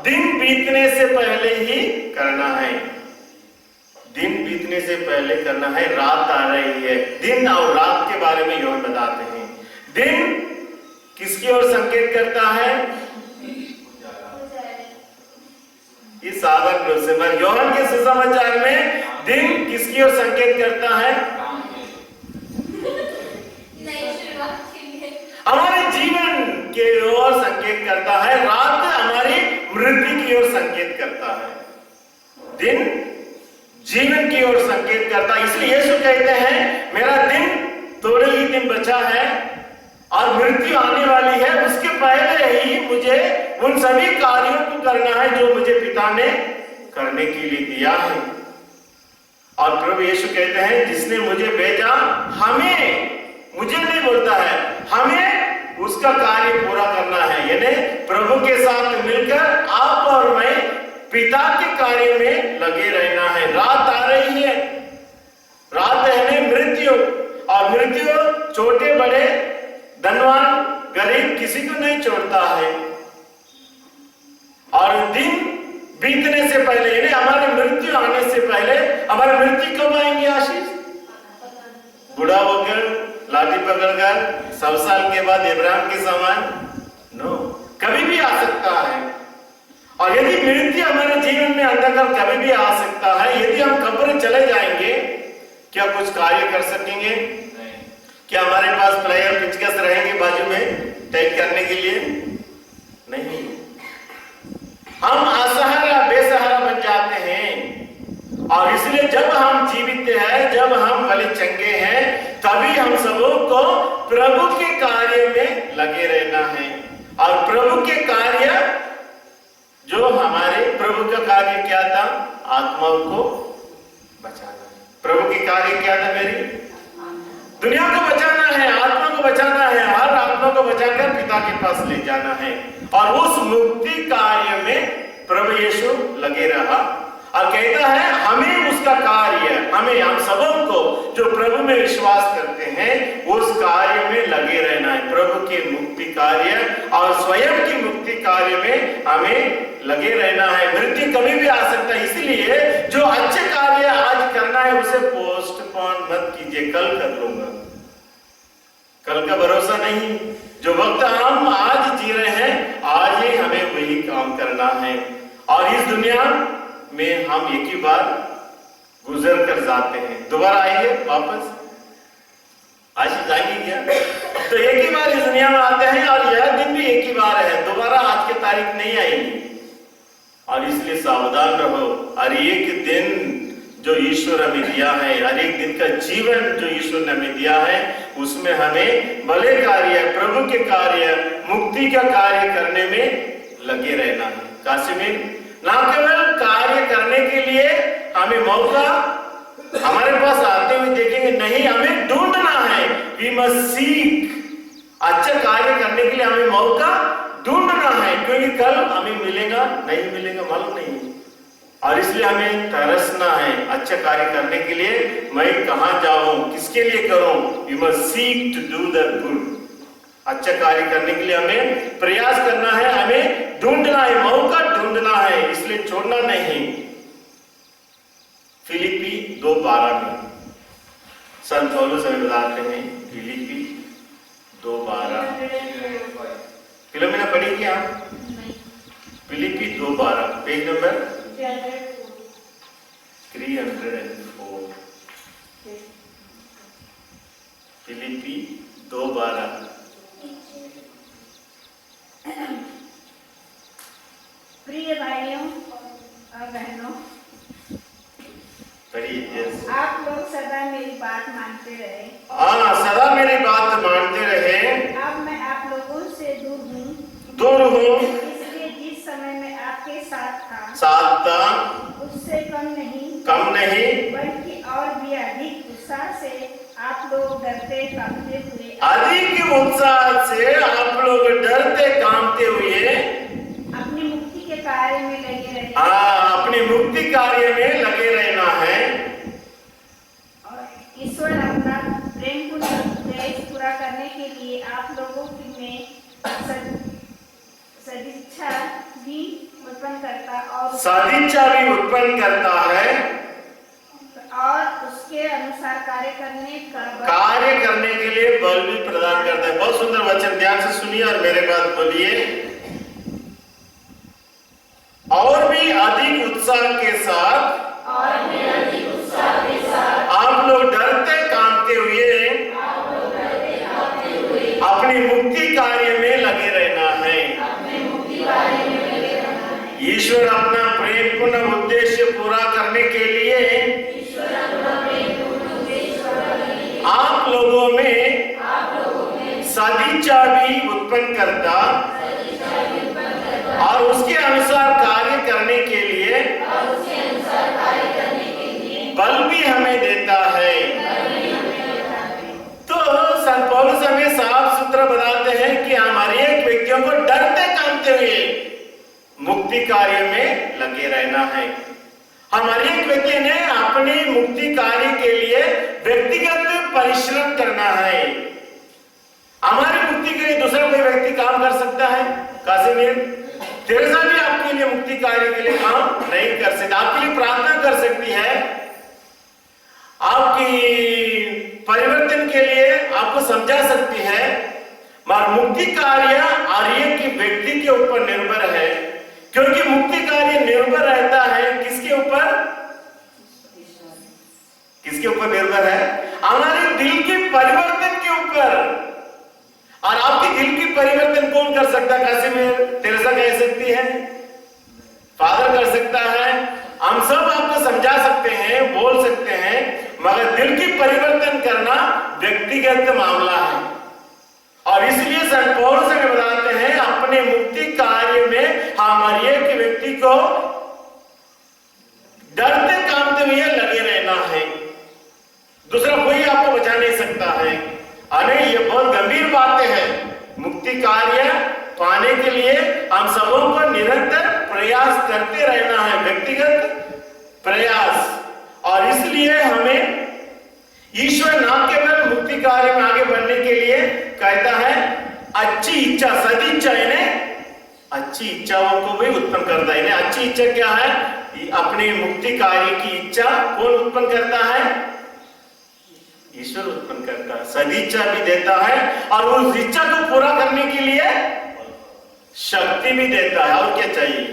दिन बीतने से पहले ही करना है। दिन बीतने से पहले करना है। रात आ रही है। दिन और रात के बारे में यूहन्ना बताते हैं। दिन किसकी ओर संकेत करता है? इस साधारण रूप से पर यूहन्ना के सुसमाचार में दिन किसकी ओर संकेत करता है? काम के नई शुरुआत के लिए। हमारे जीवन के ओर संकेत करता है, रात हमारी मृत्यु की ओर संकेत करता है, दिन जीवन की ओर संकेत करता है। इसलिए यीशु कहते हैं मेरा दिन थोड़े ही दिन बचा है और मृत्यु आने वाली है, उसके पहले ही मुझे उन सभी कार्यों को करना है जो मुझे पिता ने करने के लिए दिया है। और प्रभु यीशु कहते हैं जिसने मुझे भेजा हमें, मुझे नहीं बोलता है, हमें उसका कार्य पूरा करना है। यानी प्रभु के साथ मिलकर आप और मैं पिता के कार्य में लगे रहना है। रात आ रही है, रात है मृत्यु, और मृत्यु छोटे बड़े धनवान गरीब किसी को नहीं छोड़ता है। और दिन बीतने से पहले यानी हमारे मृत्यु आने से पहले, हमारे मृत्यु कब आएंगे आशीष? बूढ़ा होकर लाठी पकड़कर 100 साल के बाद इब्राहिम के समान? नो, कभी भी आ सकता है। और यदि मृत्यु हमारे जीवन में अंधकार कभी भी आ सकता है, यदि हम कब्र चले जाएंगे क्या कुछ कार्य कर सकेंगे? नहीं। क्या हमारे पास प्लेयर पिचकस रहेंगे बाजू में टैग करने के लिए? नहीं। हम असहारा बेसहारा बन जाते हैं। और इसलिए जब हम जीवित हैं, जब हम भले चंगे हैं, तभी हम सबों को प्रभु के कार्य में लगे रहना है। और प्रभु के कार्य जो हमारे प्रभु का कार्य क्या था? आत्माओं को बचाना। प्रभु के कार्य क्या था? मेरी दुनिया को बचाना है, आत्मा को बचाना है, हर आत्मा को बचाकर पिता के पास ले जाना है। और उस मुक्ति कार्य में प्रभु यीशु लगे रहा और कहता है हमें उसका कार्य, हमें हम सबों को जो प्रभु में विश्वास करते हैं उस कार्य में लगे रहना है। प्रभु के मुक्ति कार्य और स्वयं की मुक्ति कार्य में हमें लगे रहना है। मृत्यु कभी भी आ सकता है, इसलिए जो अच्छे कार्य आज करना है उसे पोस्टपोन मत कीजिए, कल कर लूंगा। कल का भरोसा नहीं। जो वक्त हम आज जी रहे हैं, आज ही हमें वही काम करना है। और इस दुनिया में हम एक ही बार गुजर कर जाते हैं, दोबारा आएंगे वापस? आज जाएंगे क्या? तो एक ही बार इस दुनिया में आते हैं और यह दिन भी एक ही बार है, दोबारा आज की तारीख नहीं आएगी। और इसलिए सावधान रहो। हर एक दिन जो ईश्वर हमें दिया है, हर एक दिन का जीवन जो ईश्वर ने हमें दिया है, उसमें हमें भले कार्य, प्रभु के कार्य, मुक्ति का कार्य करने में लगे रहना है। कासिमिर, ना केवल कार्य करने के लिए हमें मौका हमारे पास आते हुए देखेंगे, नहीं, हमें ढूंढना है। We must seek. अच्छा कार्य करने के लिए हमें मौका ढूंढना है, क्योंकि कल हमें मिलेगा नहीं मिलेगा मालूम नहीं। और इसलिए हमें तरसना है अच्छा कार्य करने के लिए। मैं कहां जाऊं, किसके लिए करूं? We must seek to do the good. अच्छा कार्य करने के लिए हमें प्रयास करना है, हमें ढूंढना है, मौका ढूंढना है, इसलिए छोड़ना नहीं। फिलिपी 2:12 में संत पौलुस हमें बताते हैं, फिलिपी 2:12। फिलोमेना पढ़ी क्या? Philippi 2:12, page number 304। फिलिपी 2:12। प्रिय भाइयों और बहनों, आप लोग सदा मेरी बात मानते रहे। हाँ, सदा मेरी बात मानते रहे। अब मैं आप लोगों से दूर हूँ, इसलिए जिस समय मैं आपके साथ था उससे कम नहीं, बल्कि और भी अधिक उत्साह से आप लोग डरते कांपते हुए, अधिक उत्साह से आप लोग डरते कांपते हुए अपनी मुक्ति के कार्य में लगे रहे। अपनी मुक्ति कार्य में लगे रहना है। और ईश्वर अपना प्रेमपूर्ण उद्देश्य पूरा करने के लिए आप लोगों में सदिच्छा भी उत्पन्न करता है और उसके अनुसार कार्य करने के लिए बल भी प्रदान करता है। बहुत सुंदर वचन, ध्यान से सुनिए और मेरे बात बोलिए। और भी भी अधिक उत्साह के साथ आप लोग डरते कांपते हुए अपनी मुक्ति कार्य में लगे रहना है। ईश्वर अपना प्रेमपूर्ण उद्देश्य पूरा करने के लिए आप लोगों में सदिच्छा भी उत्पन्न करता और उसके अनुसार कार्य करने के लिए बल भी हमें देता है। तो संत पौलुस हमें साफ सुथरा बताते हैं कि हमारे एक व्यक्तियों को डरते कांपते हुए मुक्ति कार्य में लगे रहना है। हमारे एक व्यक्ति ने अपने मुक्ति कार्य के लिए व्यक्तिगत परिश्रम करना है। हमारी मुक्ति के लिए दूसरा कोई व्यक्ति काम कर सकता है? कासिमिर, तेरेसा भी आपके लिए मुक्ति कार्य के लिए काम नहीं कर सकती, आपके लिए प्रार्थना कर सकती है, आपकी परिवर्तन के लिए आपको समझा सकती है, मगर मुक्ति कार्य और एक व्यक्ति के ऊपर निर्भर है। क्योंकि मुक्ति कार्य निर्भर रहता है किसके ऊपर? किसके ऊपर निर्भर है? हमारे दिल के परिवर्तन के ऊपर। और आपके दिल की परिवर्तन कौन कर सकता है? कासिमिर, तेरेसा कह सकती है, फादर कर सकता है, हम सब आपको समझा सकते हैं, बोल सकते हैं, मगर दिल की परिवर्तन करना व्यक्तिगत मामला है। और इसलिए संत पौलुस हमें बताते हैं अपने मुक्ति कार्य में हमारे एक व्यक्ति को डरते कांपते हुए लगे रहना है। दूसरा कोई आपको बचा नहीं सकता है। अरे ये बहुत गंभीर बातें हैं। मुक्ति कार्य पाने के लिए हम सबों को निरंतर प्रयास करते रहना है, व्यक्तिगत प्रयास। और इसलिए हमें ईश्वर न केवल मुक्ति कार्य में आगे बढ़ने के लिए कहता है, अच्छी इच्छा, सदिच्छा, इन्हें अच्छी इच्छाओं को भी उत्पन्न करता है। इन्हें अच्छी इच्छा क्या है? अपने मुक्ति कार्य की इच्छा कौन उत्पन्न करता है? ईश्वर उत्पन्न करता है। सदिच्छा भी देता है और उस इच्छा को पूरा करने के लिए शक्ति भी देता है। और क्या चाहिए?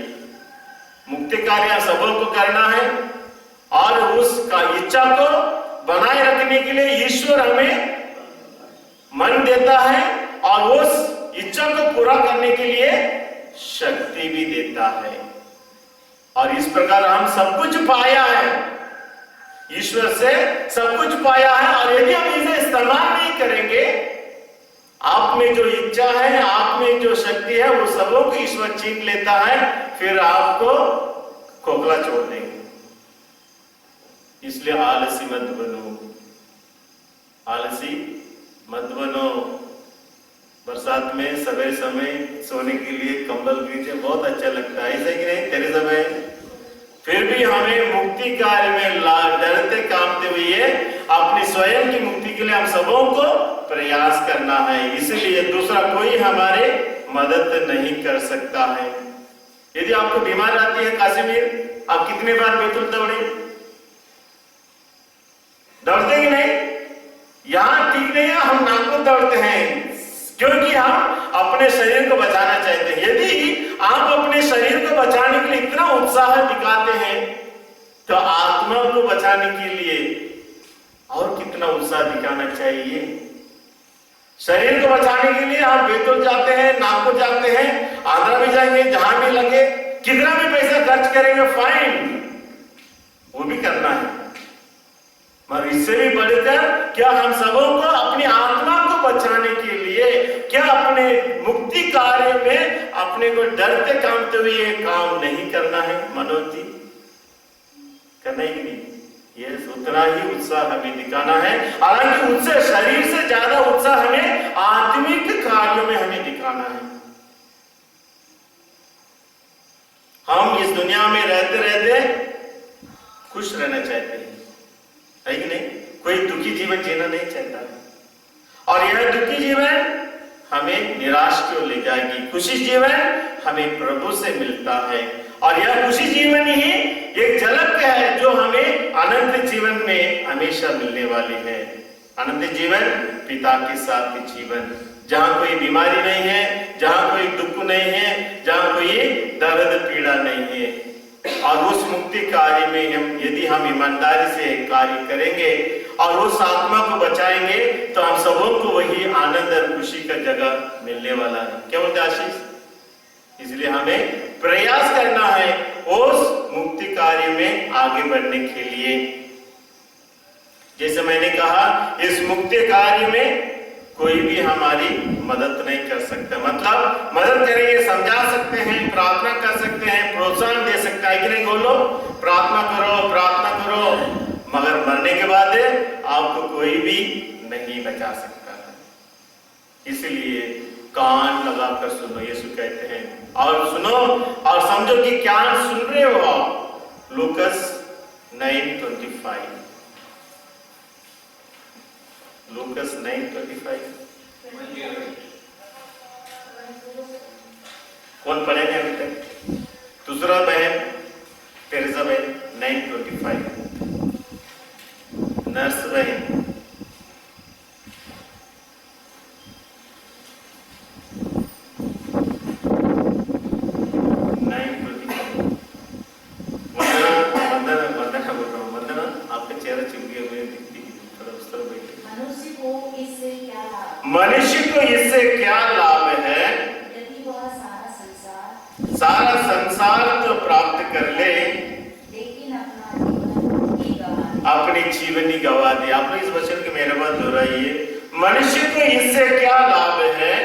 मुक्ति कार्य सबों को करना है और उसका इच्छा को बनाए रखने के लिए ईश्वर हमें मन देता है और उस इच्छा को पूरा करने के लिए शक्ति भी देता है। और इस प्रकार हम सब कुछ पाया है, ईश्वर से सब कुछ पाया है। और यदि हम इसे इस्तेमाल नहीं करेंगे, आप में जो इच्छा है, आप में जो शक्ति है, वो सबों को ईश्वर छीन लेता है, फिर आपको खोखला छोड़ देंगे। इसलिए आलसी मत बनो, आलसी मत बनो। बरसात में सवेरे समय सोने के लिए कंबल नीचे बहुत अच्छा लगता है, ऐसा कि नहीं तेरे समय? फिर भी हमें मुक्ति कार्य में डरते कांपते हुए अपनी स्वयं की मुक्ति के लिए हम सबों को प्रयास करना है। इसलिए दूसरा कोई हमारे मदद नहीं कर सकता है। यदि आपको बीमार आती है कासिमिर, आप कितने बार बैतुल दौड़े? दौड़ते कि नहीं? यहां ठीक नहीं है, हम नागपुर दौड़ते हैं क्योंकि हम अपने शरीर को बचाना चाहते हैं। यदि आप अपने शरीर को बचाने के लिए इतना उत्साह दिखाते हैं, तो आत्मा को बचाने के लिए और कितना उत्साह दिखाना चाहिए। शरीर को बचाने के लिए हम बैतूल जाते हैं, नागपुर जाते हैं, आंध्रा भी जाएंगे, जहां भी लगे, कितना भी पैसा खर्च करेंगे, फाइन, वो भी करना है। मगर इससे भी बढ़कर क्या हम सबों को अपनी आत्मा को बचाने के लिए, क्या अपने मुक्ति कार्य में अपने को डरते कांपते हुए काम नहीं करना है? मनोज जी, करना ही नहीं। ये उतना ही उत्साह हमें दिखाना है। हालांकि उससे शरीर से ज्यादा उत्साह हमें आत्मिक कार्यों में हमें दिखाना है। हम इस दुनिया में रहते रहते खुश रहना चाहते हैं, है कि नहीं? कोई दुखी जीवन जीना नहीं चाहता है। और यह दुखी जीवन हमें निराश क्यों ले जाएगी? खुशी जीवन हमें प्रभु से मिलता है। और यह खुशी जीवन ही एक झलक है जो हमें अनंत जीवन में हमेशा मिलने वाली है। अनंत जीवन पिता के साथ के जीवन, जहां कोई बीमारी नहीं है, जहां कोई दुख नहीं है, जहां कोई दर्द पीड़ा नहीं है। और उस मुक्ति कार्य में यदि हम ईमानदारी से कार्य करेंगे और उस आत्मा को बचाएंगे तो हम सबों को वही आनंद और खुशी का जगह मिलने वाला है। क्या बोलते आशीष? इसलिए हमें प्रयास करना है उस मुक्ति कार्य में आगे बढ़ने के लिए। जैसे मैंने कहा, इस मुक्ति कार्य में कोई भी हमारी मदद नहीं कर सकता। मतलब मदद करेंगे, समझा सकते हैं, प्रार्थना कर सकते हैं, प्रोत्साहन दे सकता है कि नहीं? बोलो, प्रार्थना करो, मगर मरने के बाद आपको कोई भी नहीं बचा सकता है। इसलिए कान लगाकर सुनो, यीशु कहते हैं, और सुनो और समझो कि क्या सुन रहे हो आप। लूकस 9:25, लूकस 9:25 कौन पढ़ेंगे अभी तक? दूसरा बहन तेरेसा बहन 9:25, नर्स बहन मनुष्य को इससे क्या लाभ है यदि वह सारा संसार तो प्राप्त कर ले लेकिन अपनी जीवन ही गवा दे। आप इस वचन के मेरे बात दोहराइए। मनुष्य को इससे क्या लाभ है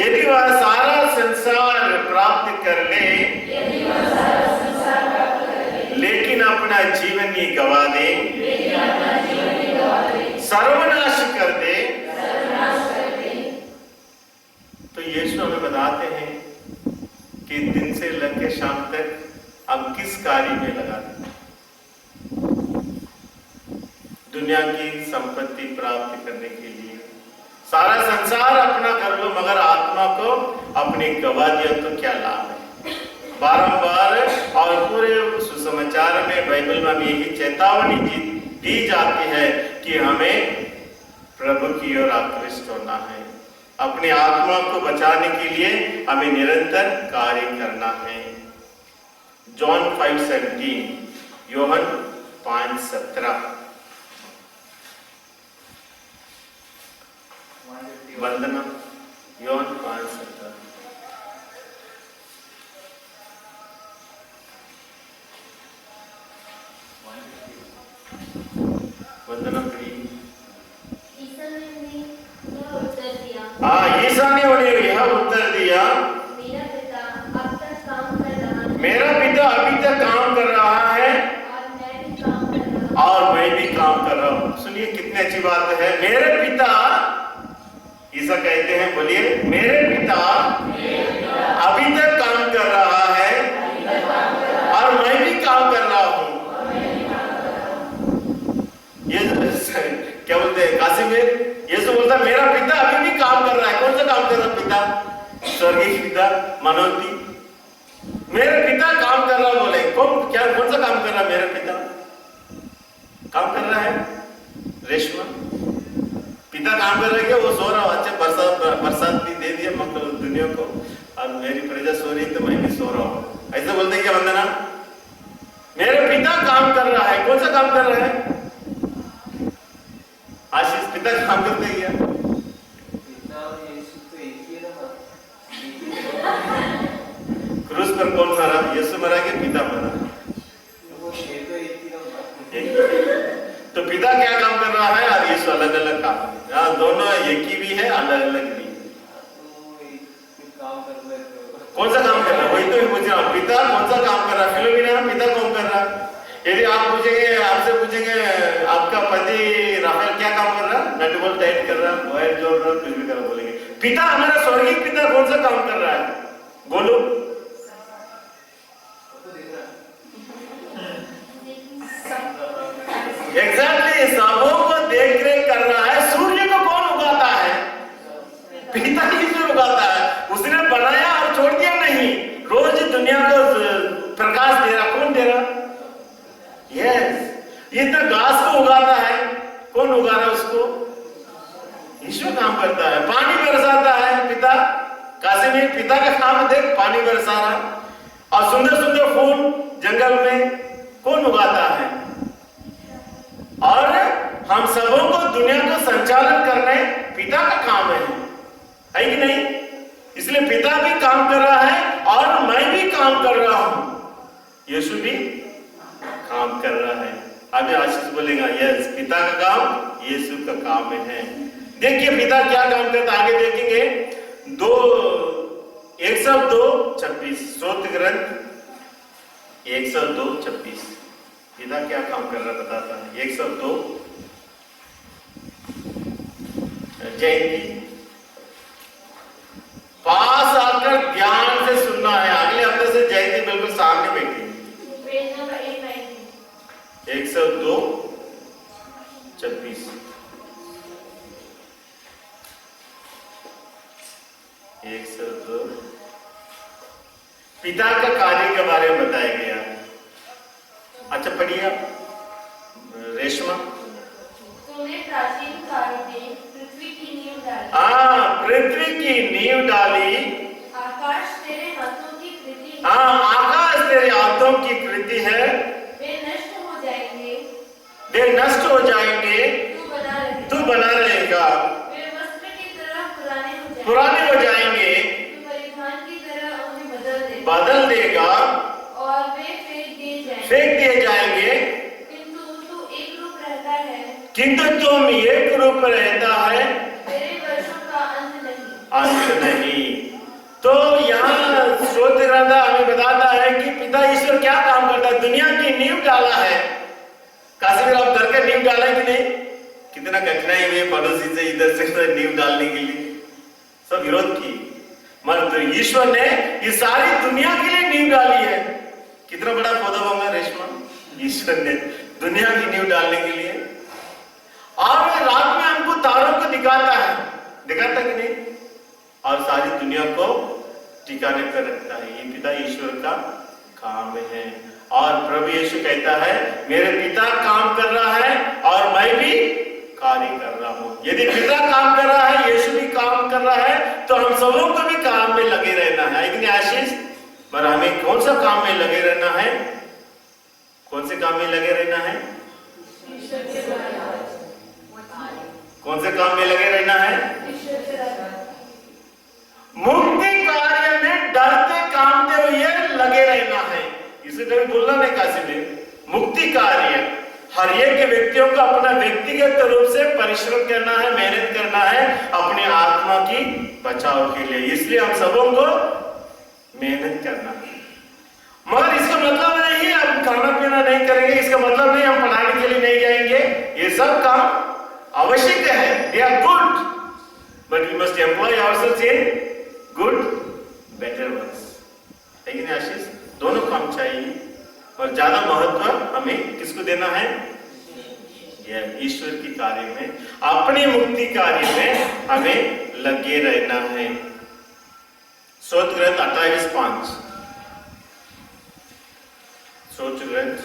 यदि वह सारा संसार प्राप्त कर ले लेकिन अपना जीवन ही गवा दे, सर्वनाश कर दे। तो यीशु हमें बताते हैं कि दिन से लेकर शाम तक हम किस कार्य में लगा दें। दुनिया की संपत्ति प्राप्त करने के लिए सारा संसार अपना कर लो मगर आत्मा को अपने गवा दिया तो क्या लाभ है। बारंबार और पूरे सुसमाचार में बाइबल में यही चेतावनी दी जाती है कि हमें प्रभु की ओर आकृष्ट होना है। अपनी आत्मा को बचाने के लिए हमें निरंतर कार्य करना है। जॉन 5:17, योहन 5:17। वंदना, योहन 5:17। वंदना प्रिय। ईसा ने उन्हें यह उत्तर दिया, मेरा पिता अभी तक काम कर रहा है और मैं भी काम कर रहा हूं। सुनिए कितनी अच्छी बात है। मेरे पिता, ईसा कहते हैं, बोलिए, मेरे पिता अभी तक काम कर रहा है और मैं भी काम कर रहा हूं। ये क्या बोलते हैं कासिमिर? यीशु बोलता है मेरा पिता अभी भी काम कर रहा है। कौन सा काम कर रहा है पिता? स्वर्गीय पिता मनोती। मेरे पिता काम कर रहा, बोले कौन सा काम कर रहा है? मेरा पिता काम कर रहा है। रेशमा पिता काम कर रहा है क्या? वो सो रहा हो, अच्छा बरसात भी दे दिया मतलब दुनिया को और मेरी प्रजा सो रही तो मैं भी सो रहा हूँ। ऐसे बोलते क्या वंदना? मेरे पिता काम कर रहा है। कौन सा काम कर रहा है? आशीष पिता काम करते ही है। क्रूस पर कौन मरा? यीशु मरा के पिता मरा? तो पिता क्या काम कर रहा है और यीशु अलग अलग काम। दोनों एक ही भी है, अलग अलग भी है। कौन सा काम कर रहा है? वही तो पूछ रहा हूँ, पिता कौन सा काम कर रहा है? फिलोमिना पिता कौन कर रहा है? यदि आप पूछेंगे, आपसे पूछेंगे आपका पति राफेल क्या काम कर रहा है? नट बोल्ट टाइट कर रहा है, वायर जोड़ रहा है, कुछ भी कर रहा, बोलेंगे पिता हमारा स्वर्गीय पिता कौन सा काम कर रहा है? बोलो। एग्जैक्टली सबों को देख रेख कर रहा है। सूर्य को कौन उगाता है? पिता ही से उगाता है। उसने बनाया और छोड़ दिया नहीं, रोज दुनिया को प्रकाश दे रहा। कौन दे रहा? यस। ये तो घास को उगाता है, कौन उगा रहा है उसको? ईश्वर काम करता है। पानी बरसाता है पिता। काशी में पिता का काम देख, पानी बरसा रहा। और सुंदर सुंदर फूल जंगल में कौन उगाता है? और हम सबों को दुनिया को संचालन करने पिता का काम है कि नहीं? इसलिए पिता भी काम कर रहा है और मैं भी काम कर रहा हूं, यीशु भी काम कर रहा है। अभी आशीष बोलेगा यस, पिता का काम यीशु का काम है। देखिए पिता क्या काम करता है, आगे देखेंगे। 102:26 स्तोत्र ग्रंथ 102:26 पिता क्या काम कर रहा बताता है। 102 जयंती पास आकर ध्यान से सुनना है। अगले हफ्ते से जयंती बिल्कुल सामने बैठी। पेज नंबर 890 102:26 102 पिता का कार्य के बारे में बताया गया। अच्छा पढ़िए रेशमा। तूने प्राचीन काल में पृथ्वी की नींव डाली। पृथ्वी की नींव डाली। आकाश तेरे हाथों की कृति है। आकाश तेरे हाथों की कृति है। वे नष्ट हो जाएंगे। वे नष्ट हो जाएंगे। तू बना रहेगा। वे वस्त्र की तरह पुराने हो जाएंगे। तू परिधान की तरह उन्हें बदल देगा। और वे फेंक दिए जाएंगे। किंतु तुम एक रूप रहता है। तेरे वर्षों का अंत नहीं। तो यहाँ स्तोत्र ग्रंथ हमें बताता है कि पिता ईश्वर क्या काम करता है। दुनिया की नींव डाला है। काशी आप घर का नींव डाला कि नहीं? कितना कठिनाई हुई पड़ोसी से इधर से नींव डालने के लिए, सब विरोध की, मगर ईश्वर ने ये सारी दुनिया के लिए नींव डाली है। कितना बड़ा पौधा होगा रेशमा? ईश्वर ने दुनिया की नींव डालने के लिए। और रात में हमको तारों को दिखाता कि नहीं? और सारी दुनिया को ठिकाने पर रखता है। ये पिता ईश्वर का काम है। और प्रभु यीशु कहता है मेरे पिता काम कर रहा है और मैं भी कार्य कर रहा हूं। यदि पिता काम कर रहा है, यीशु भी काम कर रहा है, तो हम सबों को भी काम में लगे रहना है। लेकिन आशीष पर हमें कौन सा काम में लगे रहना है? कौन से काम में लगे रहना है? कौन से काम में लगे रहना है? मुक्ति कार्य में डरते कामते हुए लगे रहना है। इसे कभी बोलना नहीं काशी में। मुक्ति कार्य हर एक व्यक्तियों को अपना व्यक्तिगत रूप से परिश्रम करना है, मेहनत करना है अपने आत्मा की बचाव के लिए। इसलिए हम सबों को मेहनत करना है। मगर इसका मतलब नहीं हम खाना पीना नहीं करेंगे, इसका मतलब नहीं हम पढ़ाने के लिए नहीं जाएंगे। ये सब काम आवश्यक है, they are good, but we must employ ourselves in good better works. लेकिन आशीष दोनों काम चाहिए और ज्यादा महत्व हमें किसको देना है? ईश्वर की कार्य में, अपनी मुक्ति कार्य में हमें लगे रहना है। स्तोत्र ग्रंथ 28:5 स्तोत्र ग्रंथ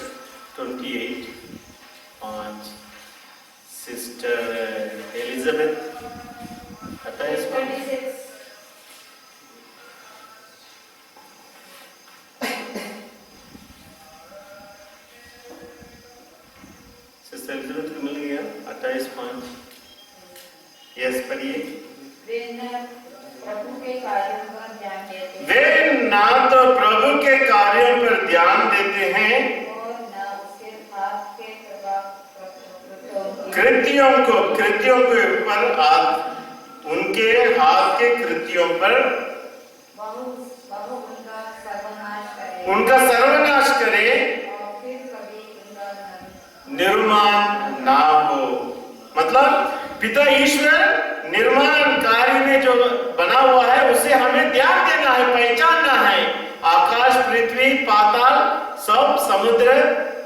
28:5 सिस्टर एलिजाबेथ 28:5 सिस्टर एलिजाबेथ को मिल गया 28:5। यस पढ़िए। वे न प्रभु के कार्यों पर ध्यान देते हैं। वे ना तो प्रभु के कार्यों पर ध्यान देते हैं और न उसके हाथ के कृत्यों के ऊपर उनके हाथ के कृत्यों पर उनका सर्वनाश करे और फिर कभी उनका निर्माण ना हो। मतलब पिता ईश्वर निर्माण कार्य में जो बना हुआ है उसे हमें ध्यान देना है, पहचानना है। आकाश, पृथ्वी, पाताल, सब समुद्र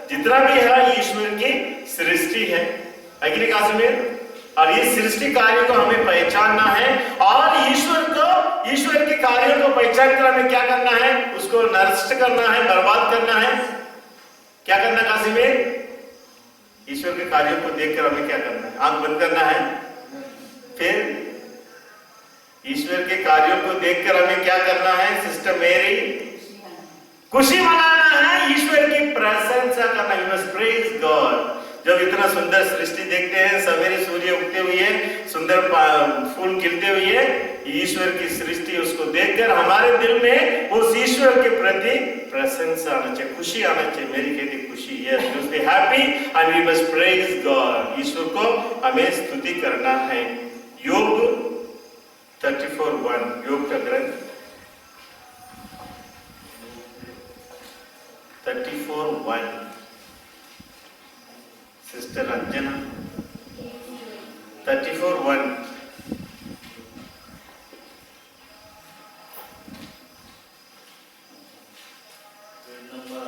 जितना भी है ईश्वर की सृष्टि है। में और ये सृष्टि कार्य को हमें पहचानना है और ईश्वर के कार्यों को पहचान कर हमें क्या करना है? उसको नष्ट करना है, बर्बाद करना है। क्या करना काशी में? ईश्वर के कार्यों को देखकर हमें क्या करना है? आंख बंद करना है। फिर ईश्वर के कार्यों को देखकर हमें क्या करना है? सिस्टर मेरी खुशी मनाना है, ईश्वर की प्रशंसा करना। You must praise God. जब इतना सुंदर सृष्टि देखते हैं, सवेरे सूर्य उगते हुए, सुंदर फूल खिलते हुए, ईश्वर की सृष्टि, उसको देखकर हमारे दिल में उस ईश्वर के प्रति प्रशंसा आना चाहिए, खुशी आना चाहिए। मेरी खेती खुशी है, you must be happy and we must praise God. ईश्वर को हमें स्तुति करना है। योग 34:1, योग का ग्रंथ 34:1। सिस्टर अंजना 34:1। नंबर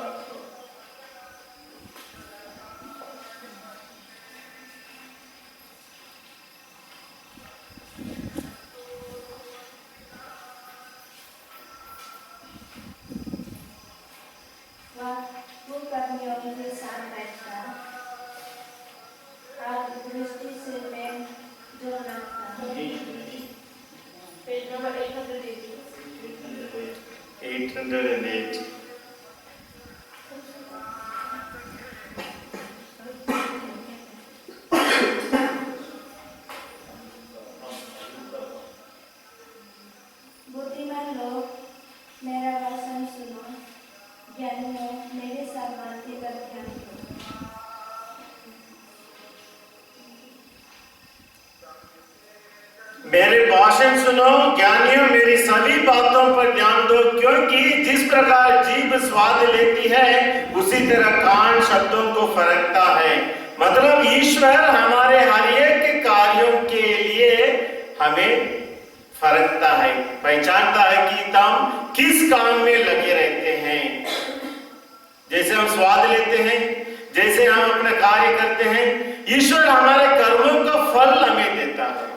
8। वो कर्मियों के साथ बैठा, आप दृष्टि से मैं जो नापता हूँ। Page number 808। बुद्धिमान लोग मेरा वचन सुनो, ज्ञानियों मेरे सब बातें पर ध्यान दो। मेरे भाषण सुनो, ज्ञानियों मेरी सभी बातों पर ध्यान दो, क्योंकि जिस प्रकार जीभ स्वाद लेती है, उसी तरह कान शब्दों को फरकता है। मतलब ईश्वर हमारे हर एक कार्यों के लिए हमें फरकता है, पहचानता है कि हम किस काम में लगे रहते हैं। जैसे हम स्वाद लेते हैं, जैसे हम अपना कार्य करते हैं, ईश्वर हमारे कर्मों का फल हमें देता है।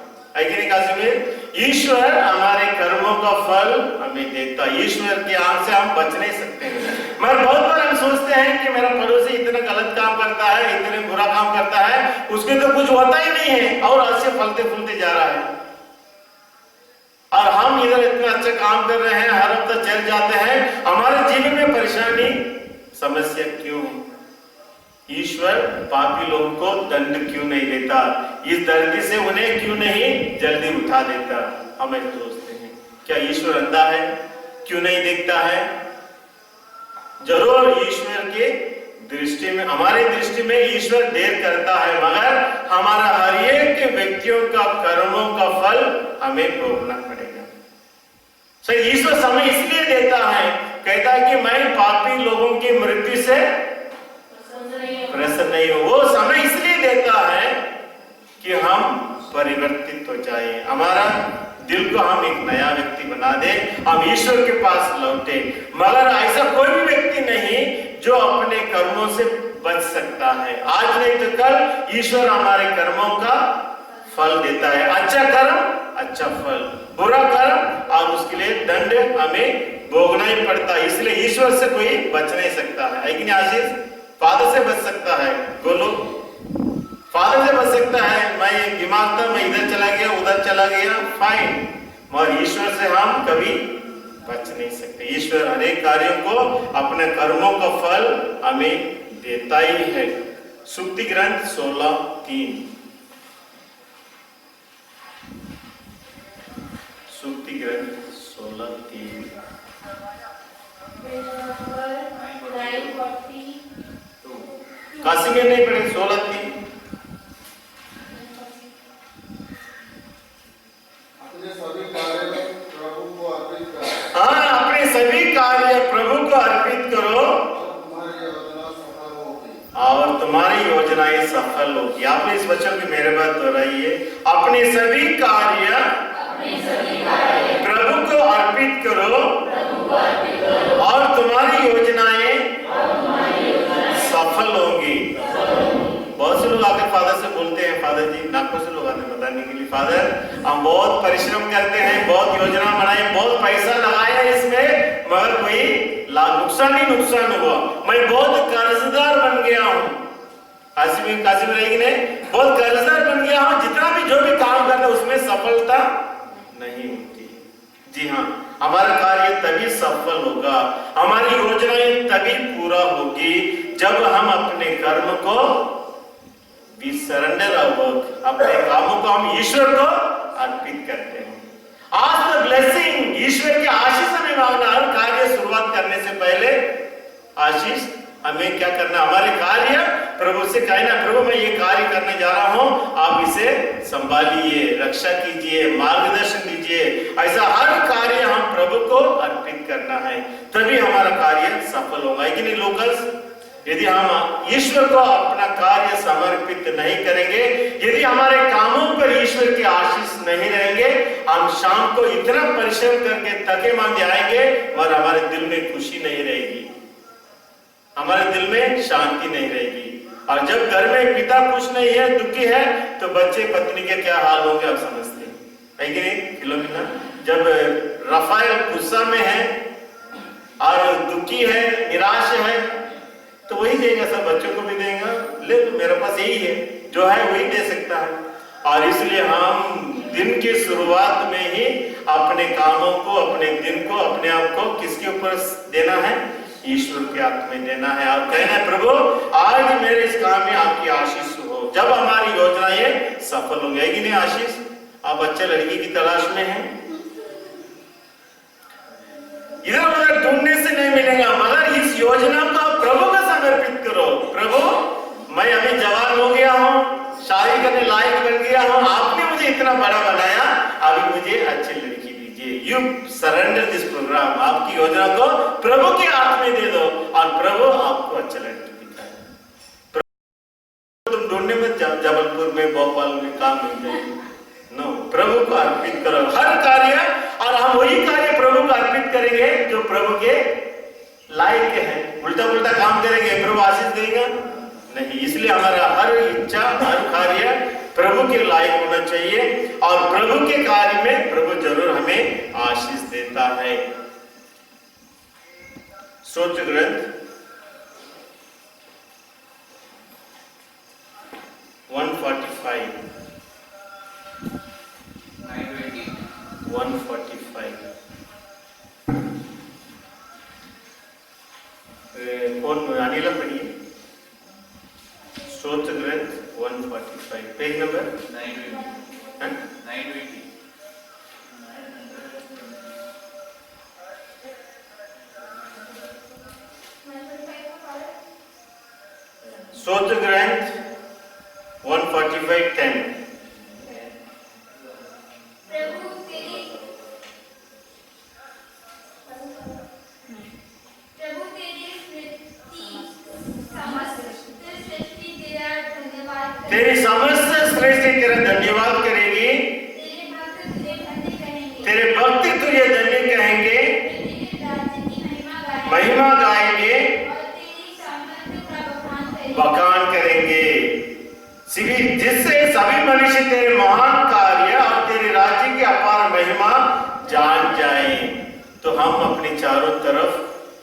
ईश्वर हमारे कर्मों का फल हमें देता है। ईश्वर के आंख से हम बच नहीं सकते हैं। मगर बहुत बार हम सोचते हैं कि मेरा पड़ोसी इतना गलत काम करता है, इतने बुरा काम करता है, उसके तो कुछ होता ही नहीं है और ऐसे फलते फूलते जा रहा है, और हम इधर इतना अच्छा काम कर रहे हैं, हर हफ्ता चल जाते हैं। हमारे जीवन में परेशानी, समस्या क्यों है? ईश्वर पापी लोगों को दंड क्यों नहीं देता? इस धरती से उन्हें क्यों नहीं जल्दी उठा देता? हमें सोचते हैं क्या ईश्वर अंधा है, क्यों नहीं देखता है? जरूर ईश्वर के दृष्टि में, हमारी दृष्टि में ईश्वर देर करता है, मगर हमारा हर एक व्यक्तियों का कर्मों का फल हमें भोगना पड़ेगा। सही, ईश्वर समय इसलिए देता है, कहता है कि मैं पापी लोगों की मृत्यु से प्रसन्न नहीं हूं। वो समय इसलिए देता है कि हम परिवर्तित हो जाए, हमारा दिल को हम एक नया व्यक्ति बना दे, हम ईश्वर के पास लौटे। मगर ऐसा कोई भी व्यक्ति नहीं जो अपने कर्मों से बच सकता है। आज नहीं तो कल ईश्वर हमारे कर्मों का फल देता है। अच्छा कर्म अच्छा फल, बुरा कर्म और उसके लिए दंड हमें भोगना ही पड़ता है। इसलिए ईश्वर से कोई बच नहीं सकता है कि नहीं आशीष? फादर से बच सकता है, बोलो, फादर से बच सकता है। मैं एक दिमाग था, मैं इधर चला गया, उधर चला गया, फाइन, मगर ईश्वर से हम कभी बच नहीं सकते। ईश्वर अनेक कार्यों को, अपने कर्मों का फल हमें देता ही है। सुक्ति ग्रंथ 16:3। सुक्ति ग्रंथ 16:3। काशी में नहीं पढ़े 16:3। अपने सभी कार्य प्रभु को अर्पित करो। हाँ, अपने सभी कार्य प्रभु को अर्पित करो और तुम्हारी योजनाएं सफल होगी। आपने इस वचन की मेरे बात दोहराइए। अपने सभी कार्य प्रभु को अर्पित करो और तुम्हारी योजनाएं सफल होंगी। बहुत से लोग आकर फादर से बोलते हैं, फादर जी, नागपुर से लोग आते हैं बताने के लिए, फादर हम बहुत परिश्रम करते हैं, बहुत योजना बनाए, बहुत पैसा लगाया इसमें, मगर कोई नुकसान ही नुकसान हुआ। मैं बहुत कर्जदार बन गया हूँ। काशी में रहेगी नहीं, बहुत कर्जदार बन गया हूँ। जितना भी जो भी काम करना उसमें सफलता नहीं होती। जी हाँ, हमारा कार्य तभी सफल होगा, हमारी योजनाएं तभी पूरा होगी जब हम अपने कर्म को वी सरेंडर आवर वर्क, अपने कामों को हम ईश्वर को अर्पित करते हैं। आज द ब्लेसिंग, ईश्वर की आशीष हमें मांगना। हर कार्य शुरुआत करने से पहले आशीष हमें क्या करना, हमारे कार्य प्रभु से कहना, प्रभु मैं ये कार्य करने जा रहा हूं, आप इसे संभालिए, रक्षा कीजिए, मार्गदर्शन दीजिए। ऐसा हर कार्य हम प्रभु को अर्पित करना है, तभी हमारा कार्य सफल होगा। कि नहीं लोकल्स, यदि हम ईश्वर को अपना कार्य समर्पित नहीं करेंगे, यदि हमारे कामों पर ईश्वर की आशीष नहीं रहेंगे, हम शाम को इतना परिश्रम करके थके मांदे आएंगे और हमारे दिल में खुशी नहीं रहेगी, हमारे दिल में शांति नहीं रहेगी। और जब घर में पिता खुश नहीं है, दुखी है, तो बच्चे पत्नी के क्या हाल होंगे आप समझते हैं कि नहीं। फिलोमिना, जब रफाएल गुस्सा में है और दुखी है, निराश है, तो वही देगा, सब बच्चों को भी देगा, ले तो मेरे पास यही है, जो है वही दे सकता है। और इसलिए हम दिन की शुरुआत में ही अपने कामों को, अपने दिन को, अपने आप को किसके ऊपर देना है, ईश्वर के हाथ में देना है। और कहना है प्रभु आज मेरे इस काम में आपकी आशीष हो, जब हमारी योजनाएं सफल होंगी। कि नहीं आशीष, आप अच्छे लड़की की तलाश में हैं, इधर उधर ढूंढने से नहीं मिलेगा, मगर इस योजना को प्रभु को समर्पित करो। प्रभु मैं अभी जवान हो गया हूं, शादी करने लायक बन गया हूं, आपने मुझे इतना बड़ा बनाया, अभी मुझे अच्छी लड़की दीजिए। यू सरेंडर दिस प्रोग्राम, आपकी योजना को प्रभु के हाथ में दे दो और प्रभु आपको अच्छा लड़की दिखाए। तुम ढूंढने में जबलपुर में, भोपाल में काम मिल जाएगी, नो, प्रभु को अर्पित करो हर कार्य। और हम वही कार्य प्रभु को अर्पित करेंगे जो प्रभु के लायक है। उल्टा पुल्टा काम करेंगे, प्रभु आशीष देगा नहीं। इसलिए हमारा हर इच्छा, हर कार्य प्रभु के लायक होना चाहिए और प्रभु के कार्य में प्रभु जरूर हमें आशीष देता है। स्तोत्र ग्रंथ 145 कौन अनिला पढ़िए। स्तोत्र ग्रंथ 145 पेज नंबर 920। स्तोत्र ग्रंथ 145:10 तेरी समस्त सृष्टि तेरा धन्यवाद करेगी, तेरे भक्त तुझे धन्य कहेंगे, महिमा गाएंगे, बखान करेंगे, जिससे सभी मनुष्य तेरे महान कार्य और तेरे राज्य की अपार महिमा जान जाएं। तो हम अपने चारों तरफ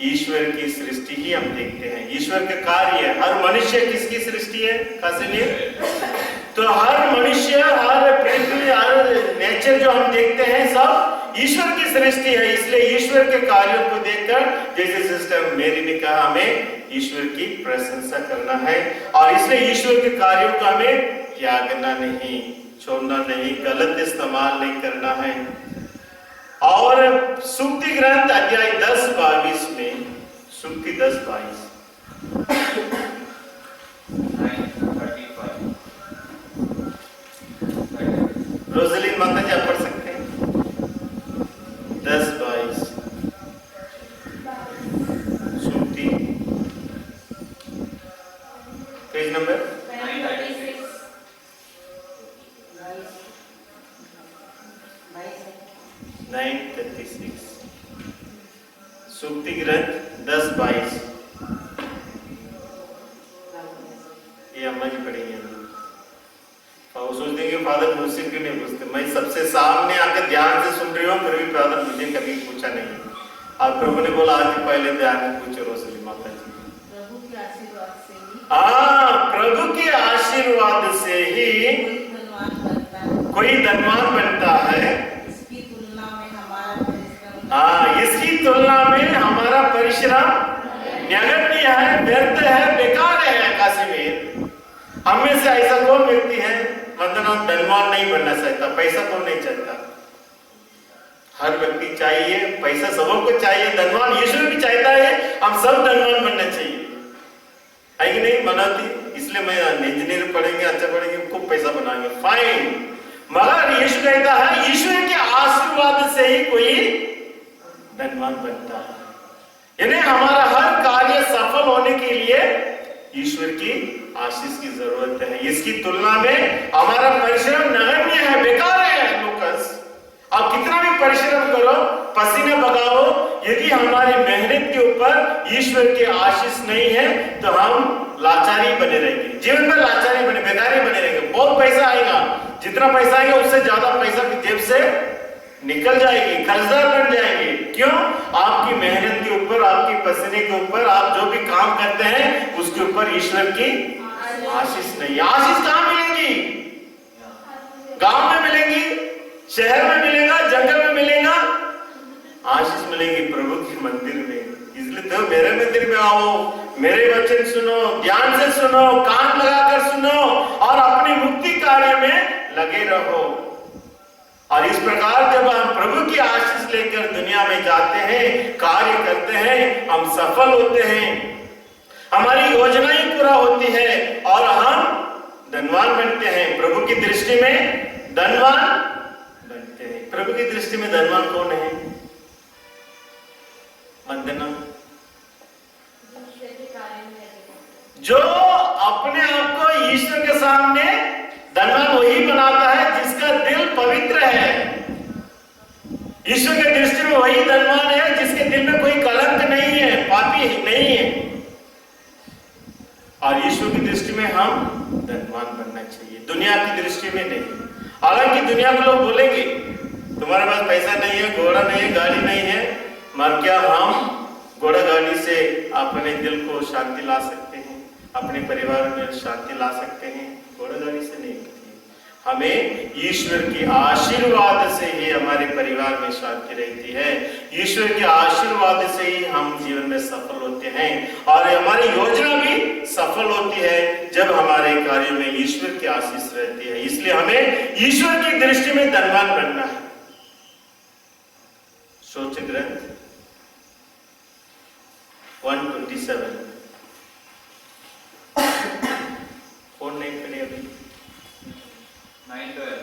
ईश्वर की सृष्टि ही हम देखते हैं, ईश्वर के कार्य। हर मनुष्य किसकी सृष्टि है, कैसे लिए? तो हर मनुष्य, हर पृथ्वी, हर नेचर जो हम देखते हैं सब ईश्वर की सृष्टि है। इसलिए ईश्वर के कार्यों को देखकर, जैसे सिस्टर मेरी ने कहा, हमें ईश्वर की प्रशंसा करना है और इसलिए ईश्वर के कार्यों को हमें त्यागना नहीं, छोड़ना नहीं, गलत इस्तेमाल नहीं करना है। और सूक्ति ग्रंथ अध्याय 10-22 में, सूक्ति 10-22 रोजलिन माता जी आप पढ़ सकते हैं। 10-22 सूक्ति, पेज नंबर 936 सूक्ति ग्रंथ 10-22 ये अम्मा जी पढ़ेंगे। और सोच देंगे फादर मुझसे क्यों नहीं पूछते, मैं सबसे सामने आकर ध्यान से सुन रही हूँ, फिर भी फादर मुझे कभी पूछा नहीं। और प्रभु ने बोला आज पहले ध्यान में पूछो रोसली माता जी। प्रभु के आशीर्वाद से ही, प्रभु के आशीर्वाद से ही कोई धनवान बनता है। इसकी तुलना में हमारा परिश्रम हाँ, इसकी तुलना में हमारा परिश्रम नगण्य है, व्यर्थ है, बेकार है। काशीमीर, हम में से ऐसा कौन व्यक्ति है मतलब धनवान नहीं बनना चाहता? पैसा कौन नहीं चाहता? हर व्यक्ति चाहिए, पैसा सबको चाहिए, धनवान ईश्वर भी चाहता है, हम सब धनवान बनना चाहिए, है कि नहीं? बनाती, इसलिए मैं इंजीनियर पढ़ेंगे, अच्छा पढ़ेंगे, खूब पैसा बनाएंगे, फाइन। मगर यीशु कहता है ईश्वर के आशीर्वाद से ही कोई धनवान बनता है। यानी हमारा हर कार्य सफल होने के लिए ईश्वर की आशीष की जरूरत है। इसकी तुलना में हमारा परिश्रम नगण्य है, बेकार है। लूकस, आप कितना भी परिश्रम करो, पसीना बगाओ, यदि हमारी मेहनत के ऊपर ईश्वर की आशीष नहीं है तो हम लाचारी बने रहेंगे, जीवन में लाचारी बने, बेकारी बने रहेंगे। बहुत पैसा आएगा, जितना पैसा आएगा उससे ज्यादा पैसा जेब से निकल जाएगी, कर्जदार बन जाएंगे। क्यों? आपकी मेहनत के ऊपर, आपकी पसीने के ऊपर, आप जो भी काम करते हैं उसके ऊपर ईश्वर की आशीष नहीं। आशीष कहां मिलेगी? गांव में मिलेगी, शहर में मिलेगा, जंगल में मिलेगा? आशीष मिलेगी प्रभु के मंदिर में। इसलिए तो मेरे मंदिर में आओ, मेरे वचन सुनो, ध्यान से सुनो, कान लगाकर सुनो और अपनी मुक्ति कार्य में लगे रहो। और इस प्रकार जब हम प्रभु की आशीष लेकर दुनिया में जाते हैं, कार्य करते हैं, हम सफल होते हैं, हमारी योजनाएं पूरा होती है और हम धनवान बनते हैं। प्रभु की दृष्टि में धनवान बनते हैं। प्रभु की दृष्टि में धनवान कौन है? वंदना, जो अपने आप को ईश्वर के सामने धनवान वही बनाता है जिसका दिल पवित्र है। ईश्वर के दृष्टि में वही धनवान है जिसके दिल में कोई कलंक नहीं है, पापी नहीं है। और ईश्वर की दृष्टि में हम धनवान बनना चाहिए, दुनिया की दृष्टि में नहीं। हालांकि दुनिया के लोग बोलेंगे तुम्हारे पास पैसा नहीं है, घोड़ा नहीं है, गाड़ी नहीं है, मगर क्या हम घोड़ा गाड़ी से अपने दिल को शांति ला सकते हैं, अपने परिवार में शांति ला सकते हैं? घोड़ा गाड़ी से नहीं होती। हमें ईश्वर के आशीर्वाद से ही हमारे परिवार में शांति रहती है। ईश्वर के आशीर्वाद से ही हम जीवन में सफल होते हैं और हमारी योजना भी सफल होती है जब हमारे कार्य में ईश्वर की आशीष रहती है। इसलिए हमें ईश्वर की दृष्टि में धनवान बनना है। सोच ग्रंथ 127 कौन नहीं पढ़े अभी? 9-12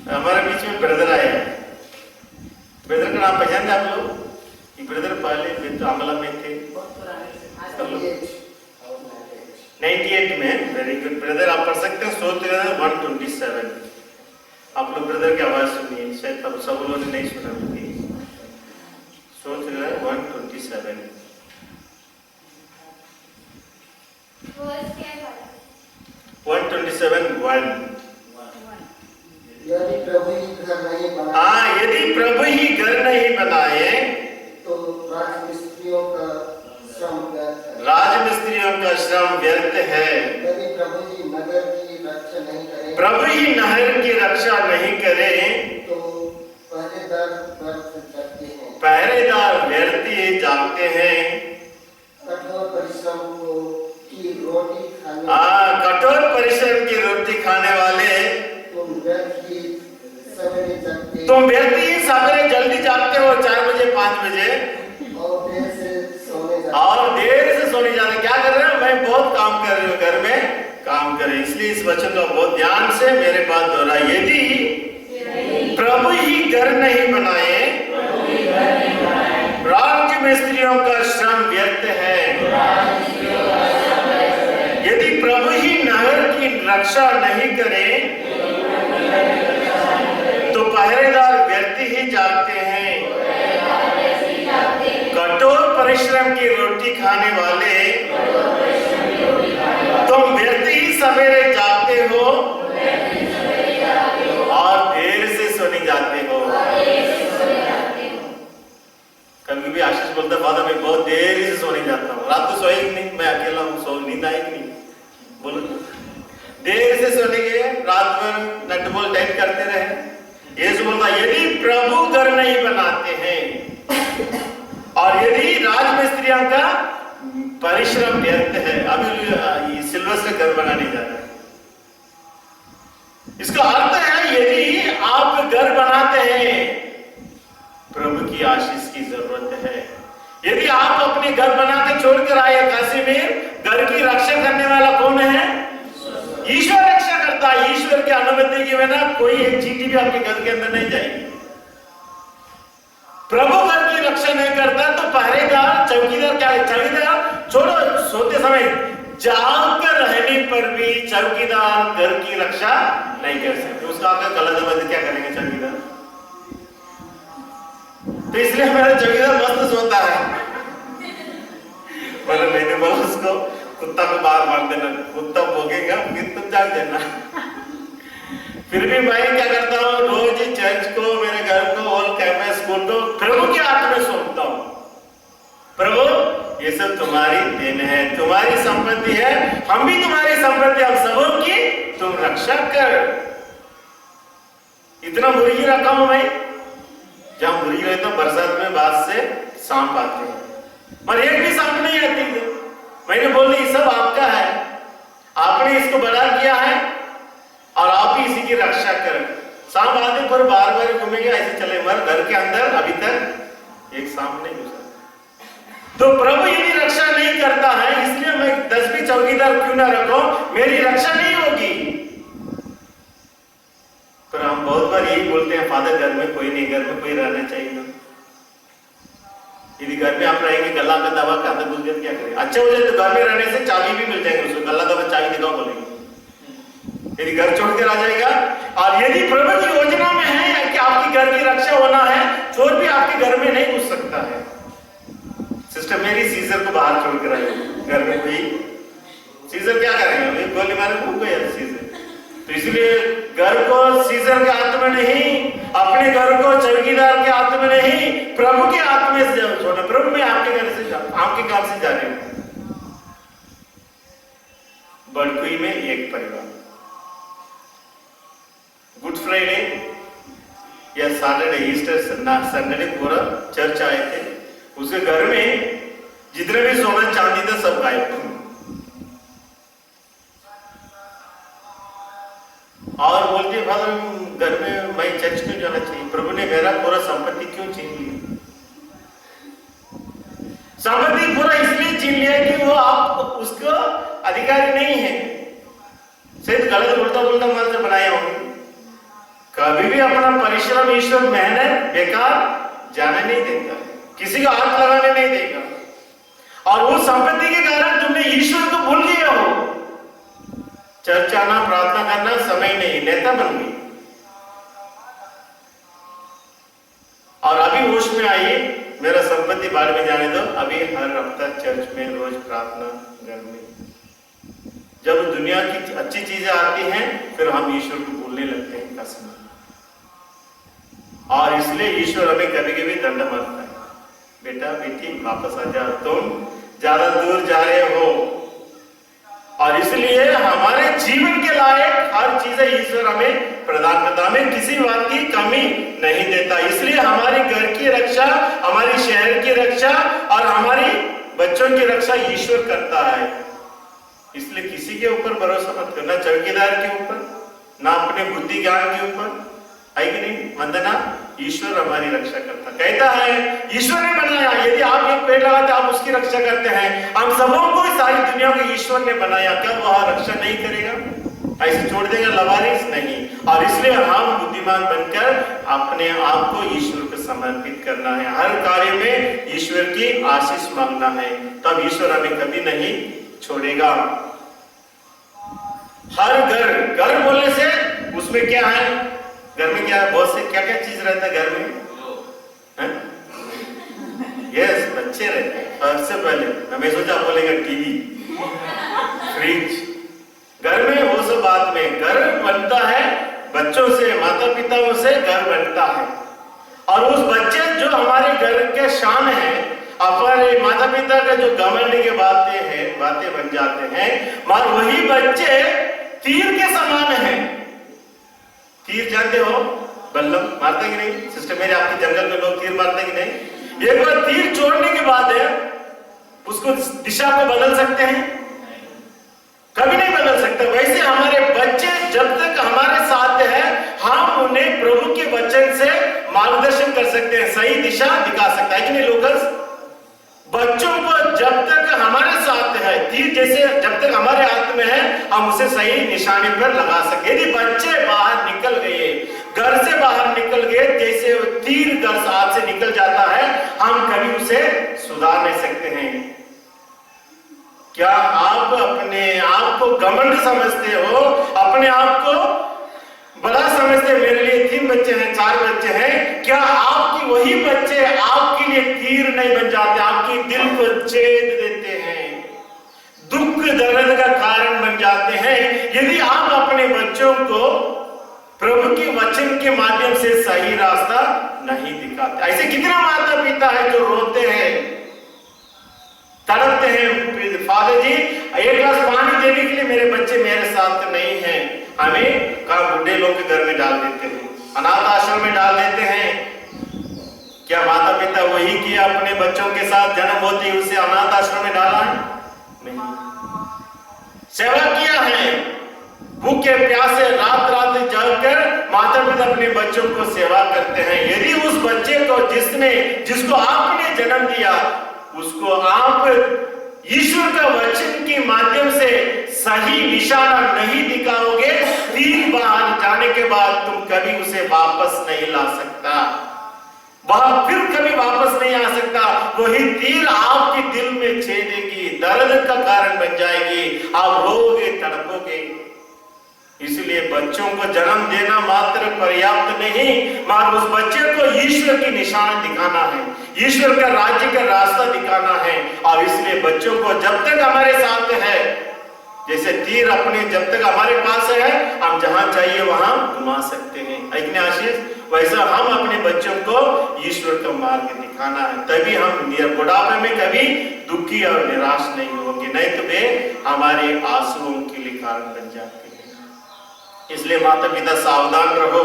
हमारे बीच में ब्रदर आया। ब्रदर का नाम पहचानते आप लोग? ये ब्रदर पहले तो आमला में थे, 98 में। वेरी गुड ब्रदर, आप पढ़ सकते हैं स्तोत्र 127। आप लोग ब्रदर की आवाज सुनिए, शायद अब सब लोगों ने नहीं सुना होगी। स्तोत्र 127 127:1। यदि प्रभु ही घर नहीं बनाए, हाँ, यदि प्रभु ही घर नहीं बनाए तो राजमिस्त्रियों का श्रम व्यर्थ है। राजमिस्त्रियों का श्रम व्यर्थ है। यदि प्रभु ही नगर की रक्षा नहीं करे, प्रभु ही नहर की रक्षा नहीं करे तो पहरेदार व्यर्थ जागते हैं। पहरेदार व्यर्थ ही जागते हैं। कठोर परिश्रम की रोटी खाने, कठोर परिश्रम की रोटी खाने वाले तुम व्यर्थ ही सवेरे जागते, तुम व्यर्थ ही सवेरे जल्दी जागते हो, 4 बजे 5 बजे, और देर से सोने जाते। और देर से सोने जाते। क्या कर रहे हो? मैं बहुत काम कर रही हूँ, घर में काम कर रही हूँ। इसलिए इस वचन को बहुत ध्यान से मेरे बात दोहरा। यदि प्रभु ही घर नहीं बनाए, राज मिस्त्रियों का श्रम व्यर्थ है। यदि प्रभु ही नहर की रक्षा नहीं करे तो पहरेदार व्यर्थ ही जागते हैं। कठोर परिश्रम की रोटी खाने वाले तुम व्यर्थ ही सवेरे जागते हो और देर से सोने जाते हो। कभी भी आशीष बोलता फादर मैं बहुत देर से सोने जाता हूँ, रात को सोएगी नहीं, मैं अकेला हूँ, सो नींद आएगी नहीं। बोलो, देर से सोने गए, रात भर नट बोल टाइट करते रहे, यीशु बोलता यदि प्रभु घर नहीं बनाते हैं और यदि राजमिस्त्रियों का परिश्रम व्यर्थ है, अभी सिल्वर से घर बनाने जा रहे हैं। इसका अर्थ है यदि आप घर बनाते हैं, प्रभु की आशीष की जरूरत है। यदि आप अपने घर बना के छोड़कर आए काशी में, घर की रक्षा करने वाला कौन है? ईश्वर रक्षा करता है। ईश्वर की अनुमति के बिना कोई एक चींटी भी आपके घर के अंदर नहीं जाएगी। प्रभु घर की रक्षा नहीं करता तो पहरेदार, चौकीदार, क्या चौकीदार छोड़ो, सोते समय जाग कर रहने पर भी चौकीदार घर की रक्षा नहीं कर सकते। उसका आपका गलत बंद क्या करेंगे चौकीदार? तो इसलिए मेरा चौकीदार मस्त सोता है। बोले मैंने बोला उसको कुत्ता को बाहर मार देना, कुत्ता भोगेगा फिर तुम जाग देना। फिर भी मैं क्या करता हूँ, रोज चर्च को, मेरे घर को और कैंपस स्कूल को प्रभु के हाथ में सौंपता हूँ। प्रभु ये सब तुम्हारी देन है, तुम्हारी संपत्ति है, हम भी तुम्हारी संपत्ति, हम सबों की तुम रक्षा कर। इतना मुर्गी रखा हूं मैं, जहां मुर्गी रहे तो बरसात में बात से सांप आते हैं और एक भी सांप नहीं आती है। मैंने बोल दी सब आपका है, आपने इसको बड़ा किया है और आप ही इसी की रक्षा करें। सांप आते पर बार बार घूमेंगे, ऐसे चले, मगर घर के अंदर अभी तक एक सांप नहीं घुसा। तो प्रभु यदि रक्षा नहीं करता है, इसलिए मैं 10 भी चौकीदार क्यों ना रखूं, मेरी रक्षा नहीं होगी। पर हम बहुत बार यही बोलते हैं, फादर घर में कोई नहीं, घर में कोई रहना चाहिए ना। यदि घर में आप रहेंगे, गला का दबा का अंदर घुस गए क्या करें? अच्छा हो जाए तो घर में रहने से चाबी भी मिल जाएगी उसको, गला दबा चाबी दिखाओ बोलेंगे। यदि घर छोड़कर आ जाएगा, और यदि प्रभु की योजना में है कि आपकी घर की रक्षा होना है, चोर भी आपके घर में नहीं घुस सकता है। सिस्टर मेरी सीजर को बाहर छोड़कर आई, घर में कोई सीजर क्या करेंगे, गोली मारे भूख गया सीजर। तो इसलिए घर को सीजर के हाथ में नहीं, अपने घर को चौकीदार के हाथ में नहीं, प्रभु के हाथ में से छोड़ना। प्रभु मैं आपके घर से आपके घर से जा रही हूं। बड़कुई में एक परिवार गुड फ्राइडे या सैटरडे, ईस्टर संडे पूरा चर्च आए थे। उसके घर में जितने भी सोना चांदी था सब गायब। और बोलते फादर घर में मैं चर्च क्यों जाना चाहिए, प्रभु ने मेरा पूरा संपत्ति क्यों छीन लिया? संपत्ति पूरा इसलिए छीन लिया कि वो आप उसको अधिकारी नहीं है। शायद गलत बोलता बोलता मन से बनाया होंगे। कभी भी अपना परिश्रम, ईश्वर मेहनत बेकार जाने नहीं देता, किसी का हाथ लगाने नहीं देगा। और उस संपत्ति के कारण तुमने ईश्वर को भूल गए हो। चर्च आना, प्रार्थना करना समय नहीं, नेता बन गई। और अभी होश में आइए, मेरा संपत्ति बाढ़ में जाने दो। अभी हर हफ्ता चर्च में रोज प्रार्थना घर में। जब दुनिया की अच्छी चीजें आती हैं, फिर हम ईश्वर को भूलने लगते हैं कसम। और इसलिए ईश्वर हमें कभी कभी दंड मारता है, बेटा बेटी वापस आ जाओ, तुम ज्यादा दूर जा रहे हो। और इसलिए हमारे जीवन के लायक हर चीजें ईश्वर हमें प्रदान करता, हमें किसी बात की कमी नहीं देता। इसलिए हमारे घर की रक्षा, हमारी शहर की रक्षा और हमारी बच्चों की रक्षा ईश्वर करता है। इसलिए किसी के ऊपर भरोसा मत करना, चौकीदार के ऊपर, ना अपने बुद्धि ज्ञान के ऊपर, है कि नहीं? वंदना, ईश्वर हमारी रक्षा करता। कहता है ईश्वर ने बनाया, यदि आप एक पेड़ लगाते आप उसकी रक्षा करते हैं। हम सबों को, सारी दुनिया को ईश्वर ने बनाया, क्या वह रक्षा नहीं करेगा? ऐसे छोड़ देगा लवारिस? नहीं। और इसलिए हम बुद्धिमान बनकर अपने आप को ईश्वर को समर्पित करना है। हर कार्य में ईश्वर की आशीष मांगना है, तब ईश्वर हमें कभी नहीं छोड़ेगा। हर घर बोलने से उसमें क्या है? घर में क्या बहुत से क्या क्या चीज रहता है घर में? यस, बच्चे रहते हैं। सबसे पहले हमें सोचा बोलेगा टीवी, फ्रिज। घर में वो सब बात में घर बनता है, बच्चों से, माता पिताओं से घर बनता है। और उस बच्चे जो हमारे घर के शान है, हमारे माता पिता का जो घमंड के बातें बन जाते हैं, मगर वही बच्चे तीर के समान है। तीर जानते हो? बल्लम मारते कि नहीं सिस्टर मेरे, आपके जंगल में लोग तीर मारते कि नहीं? एक बार तीर छोड़ने के बाद है उसको दिशा को बदल सकते हैं? कभी नहीं बदल सकते। वैसे हमारे बच्चे जब तक हमारे साथ है हम उन्हें प्रभु के वचन से मार्गदर्शन कर सकते हैं, सही दिशा दिखा सकता है कि नहीं लोकल्स? बच्चों को जब तक हमारे साथ है, तीर जैसे जब तक हमारे हाथ में है हम उसे सही निशाने पर लगा सकते। यदि बच्चे बाहर निकल गए, घर से बाहर निकल गए, जैसे तीर घर हाथ से निकल जाता है, हम कभी उसे सुधार नहीं सकते हैं। क्या आप अपने आप को घमंड समझते हो, अपने आप को बड़ा समझते? मेरे लिए 3 बच्चे हैं, 4 बच्चे हैं, क्या आपकी वही बच्चे आपके लिए तीर नहीं बन जाते, आपके दिल को छेद देते हैं, दुख दर्द का कारण बन जाते हैं? यदि आप अपने बच्चों को प्रभु के वचन के माध्यम से सही रास्ता नहीं दिखाते। ऐसे कितना माता पिता है जो रोते हैं, तड़पते हैं, फादर जी 1 गिलास पानी देने के लिए मेरे बच्चे मेरे साथ नहीं हैं। हमें कहा बुढ़े लोग के घर में डाल देते हैं, अनाथ आश्रम में डाल देते हैं। क्या माता पिता वही किया अपने बच्चों के साथ? जन्म होते ही उसे अनाथ आश्रम में डाला है? नहीं। सेवा किया है, भूखे प्यासे रात रात जागकर माता पिता अपने बच्चों को सेवा करते हैं। यदि उस बच्चे को जिसको आपने जन्म दिया उसको आप ईश्वर का वचन के माध्यम से सही निशाना नहीं दिखाओगे, तीर बाहर जाने के बाद तुम कभी उसे वापस नहीं ला सकता, वह फिर कभी वापस नहीं आ सकता। वही तीर आपके दिल में छेदेगी, दर्द का कारण बन जाएगी, आप रोगे, तड़पोगे। इसलिए बच्चों को जन्म देना मात्र पर्याप्त नहीं, मगर उस बच्चे को ईश्वर की निशान दिखाना है, ईश्वर का राज्य का रास्ता दिखाना है। और इसलिए बच्चों को जब तक हमारे साथ है, जैसे तीर अपने जब तक हमारे पास है हम जहां चाहिए वहां घुमा सकते हैं, इतने आशीष, वैसा हम अपने बच्चों को ईश्वर का मार्ग दिखाना है। तभी हम बुढ़ापे में कभी दुखी और निराश नहीं होंगे, नहीं तो वे हमारे आंसुओं के लिए कारण बन जाते हैं। इसलिए माता पिता सावधान रहो,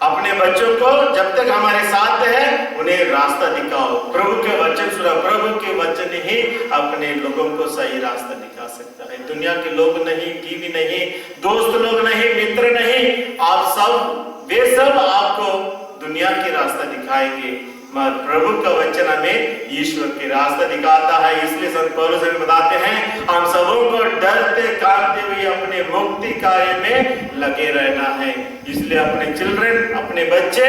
अपने बच्चों को जब तक हमारे साथ है उन्हें रास्ता दिखाओ। प्रभु के वचन सुना, प्रभु के वचन ही अपने लोगों को सही रास्ता दिखा सकता है। दुनिया के लोग नहीं, टीवी नहीं, दोस्त लोग नहीं, मित्र नहीं, आप सब वे सब आपको दुनिया के रास्ता दिखाएंगे, मगर प्रभु का वचन हमें ईश्वर के रास्ता दिखाता है। इसलिए संत पौलुस हमें बताते हैं हम सबों को डरते कांपते हुए अपने मुक्ति कार्य में लगे रहना है। इसलिए अपने चिल्ड्रन, अपने बच्चे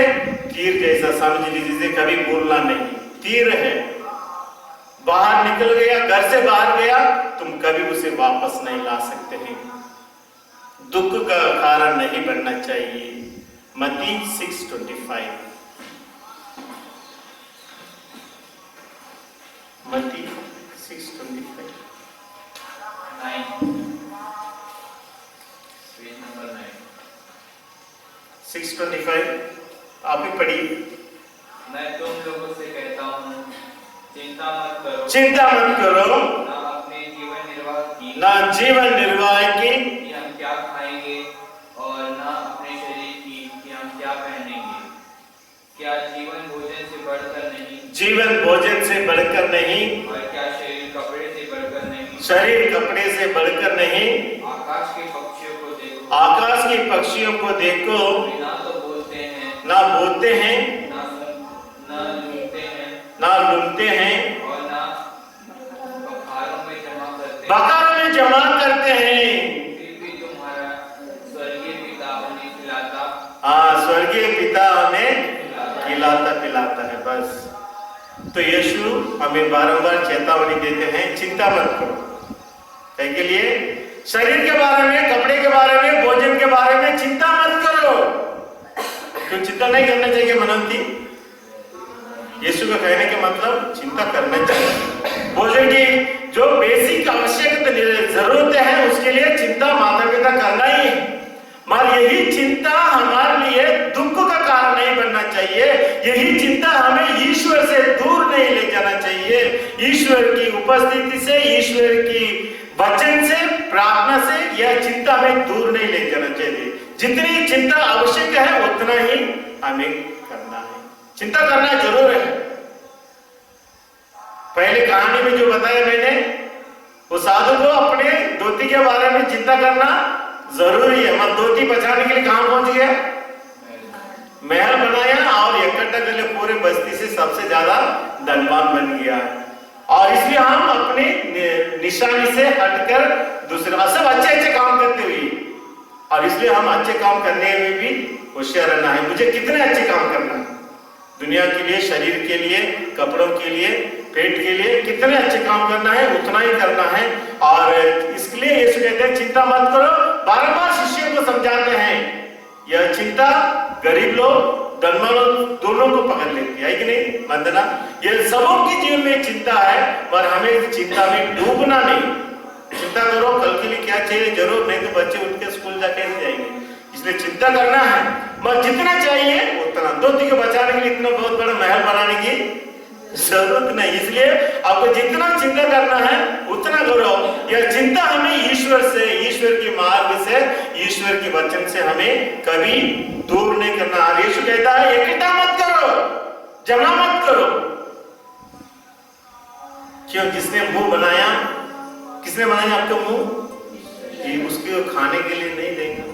तीर जैसा समझ लीजिए, कभी भूलना नहीं। तीर है, बाहर निकल गया, घर से बाहर गया, तुम कभी उसे वापस नहीं ला सकते हैं, दुख का कारण नहीं बनना चाहिए। मत्ती 6:25, मत्ती 6:25, 6:25 आप ही पढ़िए। मैं तुम लोगों से कहता हूँ, चिंता मत करो, चिंता मत करो ना अपने जीवन निर्वाह की, ना जीवन निर्वाह की कि हम क्या खाएंगे, और ना अपने शरीर की कि हम क्या पहनेंगे। क्या जीवन भोजन से बढ़कर नहीं, जीवन भोजन से बढ़कर नहीं, और क्या शरीर कपड़े से बढ़कर नहीं, शरीर कपड़े से बढ़कर नहीं। आकाश के पक्षियों को देखो, आकाश के पक्षियों को देखो, ना तो बोलते हैं, ना बोते हैं, ना लूटते हैं, ना लूटते हैं, और ना बखारों में जमा करते हैं, बकारों में जमा करते हैं, फिर भी तुम्हारा स्वर्गीय पिता उन्हें खिलाता, हाँ स्वर्गीय पिता हमें खिलाता पिलाता है। बस तो यीशु हमें बारंबार चेतावनी देते हैं, चिंता मत करो। के लिए शरीर के बारे में, कपड़े के बारे में, भोजन के बारे में चिंता मत करो। क्यों चिंता नहीं करना चाहिए मनंती? यीशु का कहने के मतलब चिंता करना चाहिए। भोजन की जो बेसिक आवश्यक जरूरत है उसके लिए चिंता माता पिता करना ही है, मगर यही चिंता हमारे लिए दुख का कारण नहीं बनना चाहिए। यही चिंता हमें ईश्वर से दूर नहीं ले जाना चाहिए। ईश्वर की उपस्थिति से, ईश्वर की वचन से, प्रार्थना से यह चिंता हमें दूर नहीं ले जाना चाहिए। जितनी चिंता आवश्यक है उतना ही हमें करना है। चिंता करना जरूर है। पहले कहानी में जो बताया मैंने, वो साधु को अपने धोती के बारे में चिंता करना जरूरी है। मत धोती बचाने के लिए कहां पहुंच गया? महल बनाया और इकट्ठा कर लिया, पूरे बस्ती से सबसे ज्यादा धनवान बन गया। और इसलिए हम अपने निशानी से हटकर दूसरे सब अच्छे काम करते हुए, और इसलिए हम अच्छे काम करने में भी होशियार रहना है। मुझे कितने अच्छे काम करना है दुनिया के लिए, शरीर के लिए, कपड़ों के लिए, पेट के लिए, कितने अच्छे काम करना है उतना ही करना है। और इसके लिए यीशु कहते हैं चिंता मत करो। बार-बार शिष्यों को समझाते हैं। यह चिंता गरीब लोग, धनवान लोग दोनों को पकड़ लेती है कि नहीं वंदना? ये सबों के जीवन में चिंता है, पर हमें चिंता में डूबना नहीं। चिंता करो कल के लिए क्या चाहिए जरूर, नहीं तो बच्चे उठ के स्कूल जाके नहीं जाएंगे। इसलिए चिंता करना है, मगर जितना चाहिए उतना। धोती को बचाने के लिए इतना बहुत बड़ा महल बनाने की जरूरत नहीं। इसलिए आपको जितना चिंता करना है उतना करो। यह चिंता हमें ईश्वर से, ईश्वर के मार्ग से, ईश्वर के वचन से हमें कभी दूर नहीं करना। यीशु कहता है इकट्ठा मत करो, जमा मत करो। क्यों? जिसने मुंह बनाया, किसने बनाया आपका मुंह? ये उसके खाने के लिए नहीं देगा,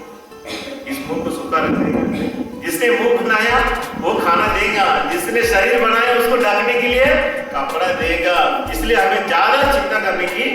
इस मुंह को सूखा रखेगा। जिसने मुंह बनाया वो खाना देगा, जिसने शरीर बनाया उसको ढकने के लिए कपड़ा देगा। इसलिए हमें ज्यादा चिंता करने की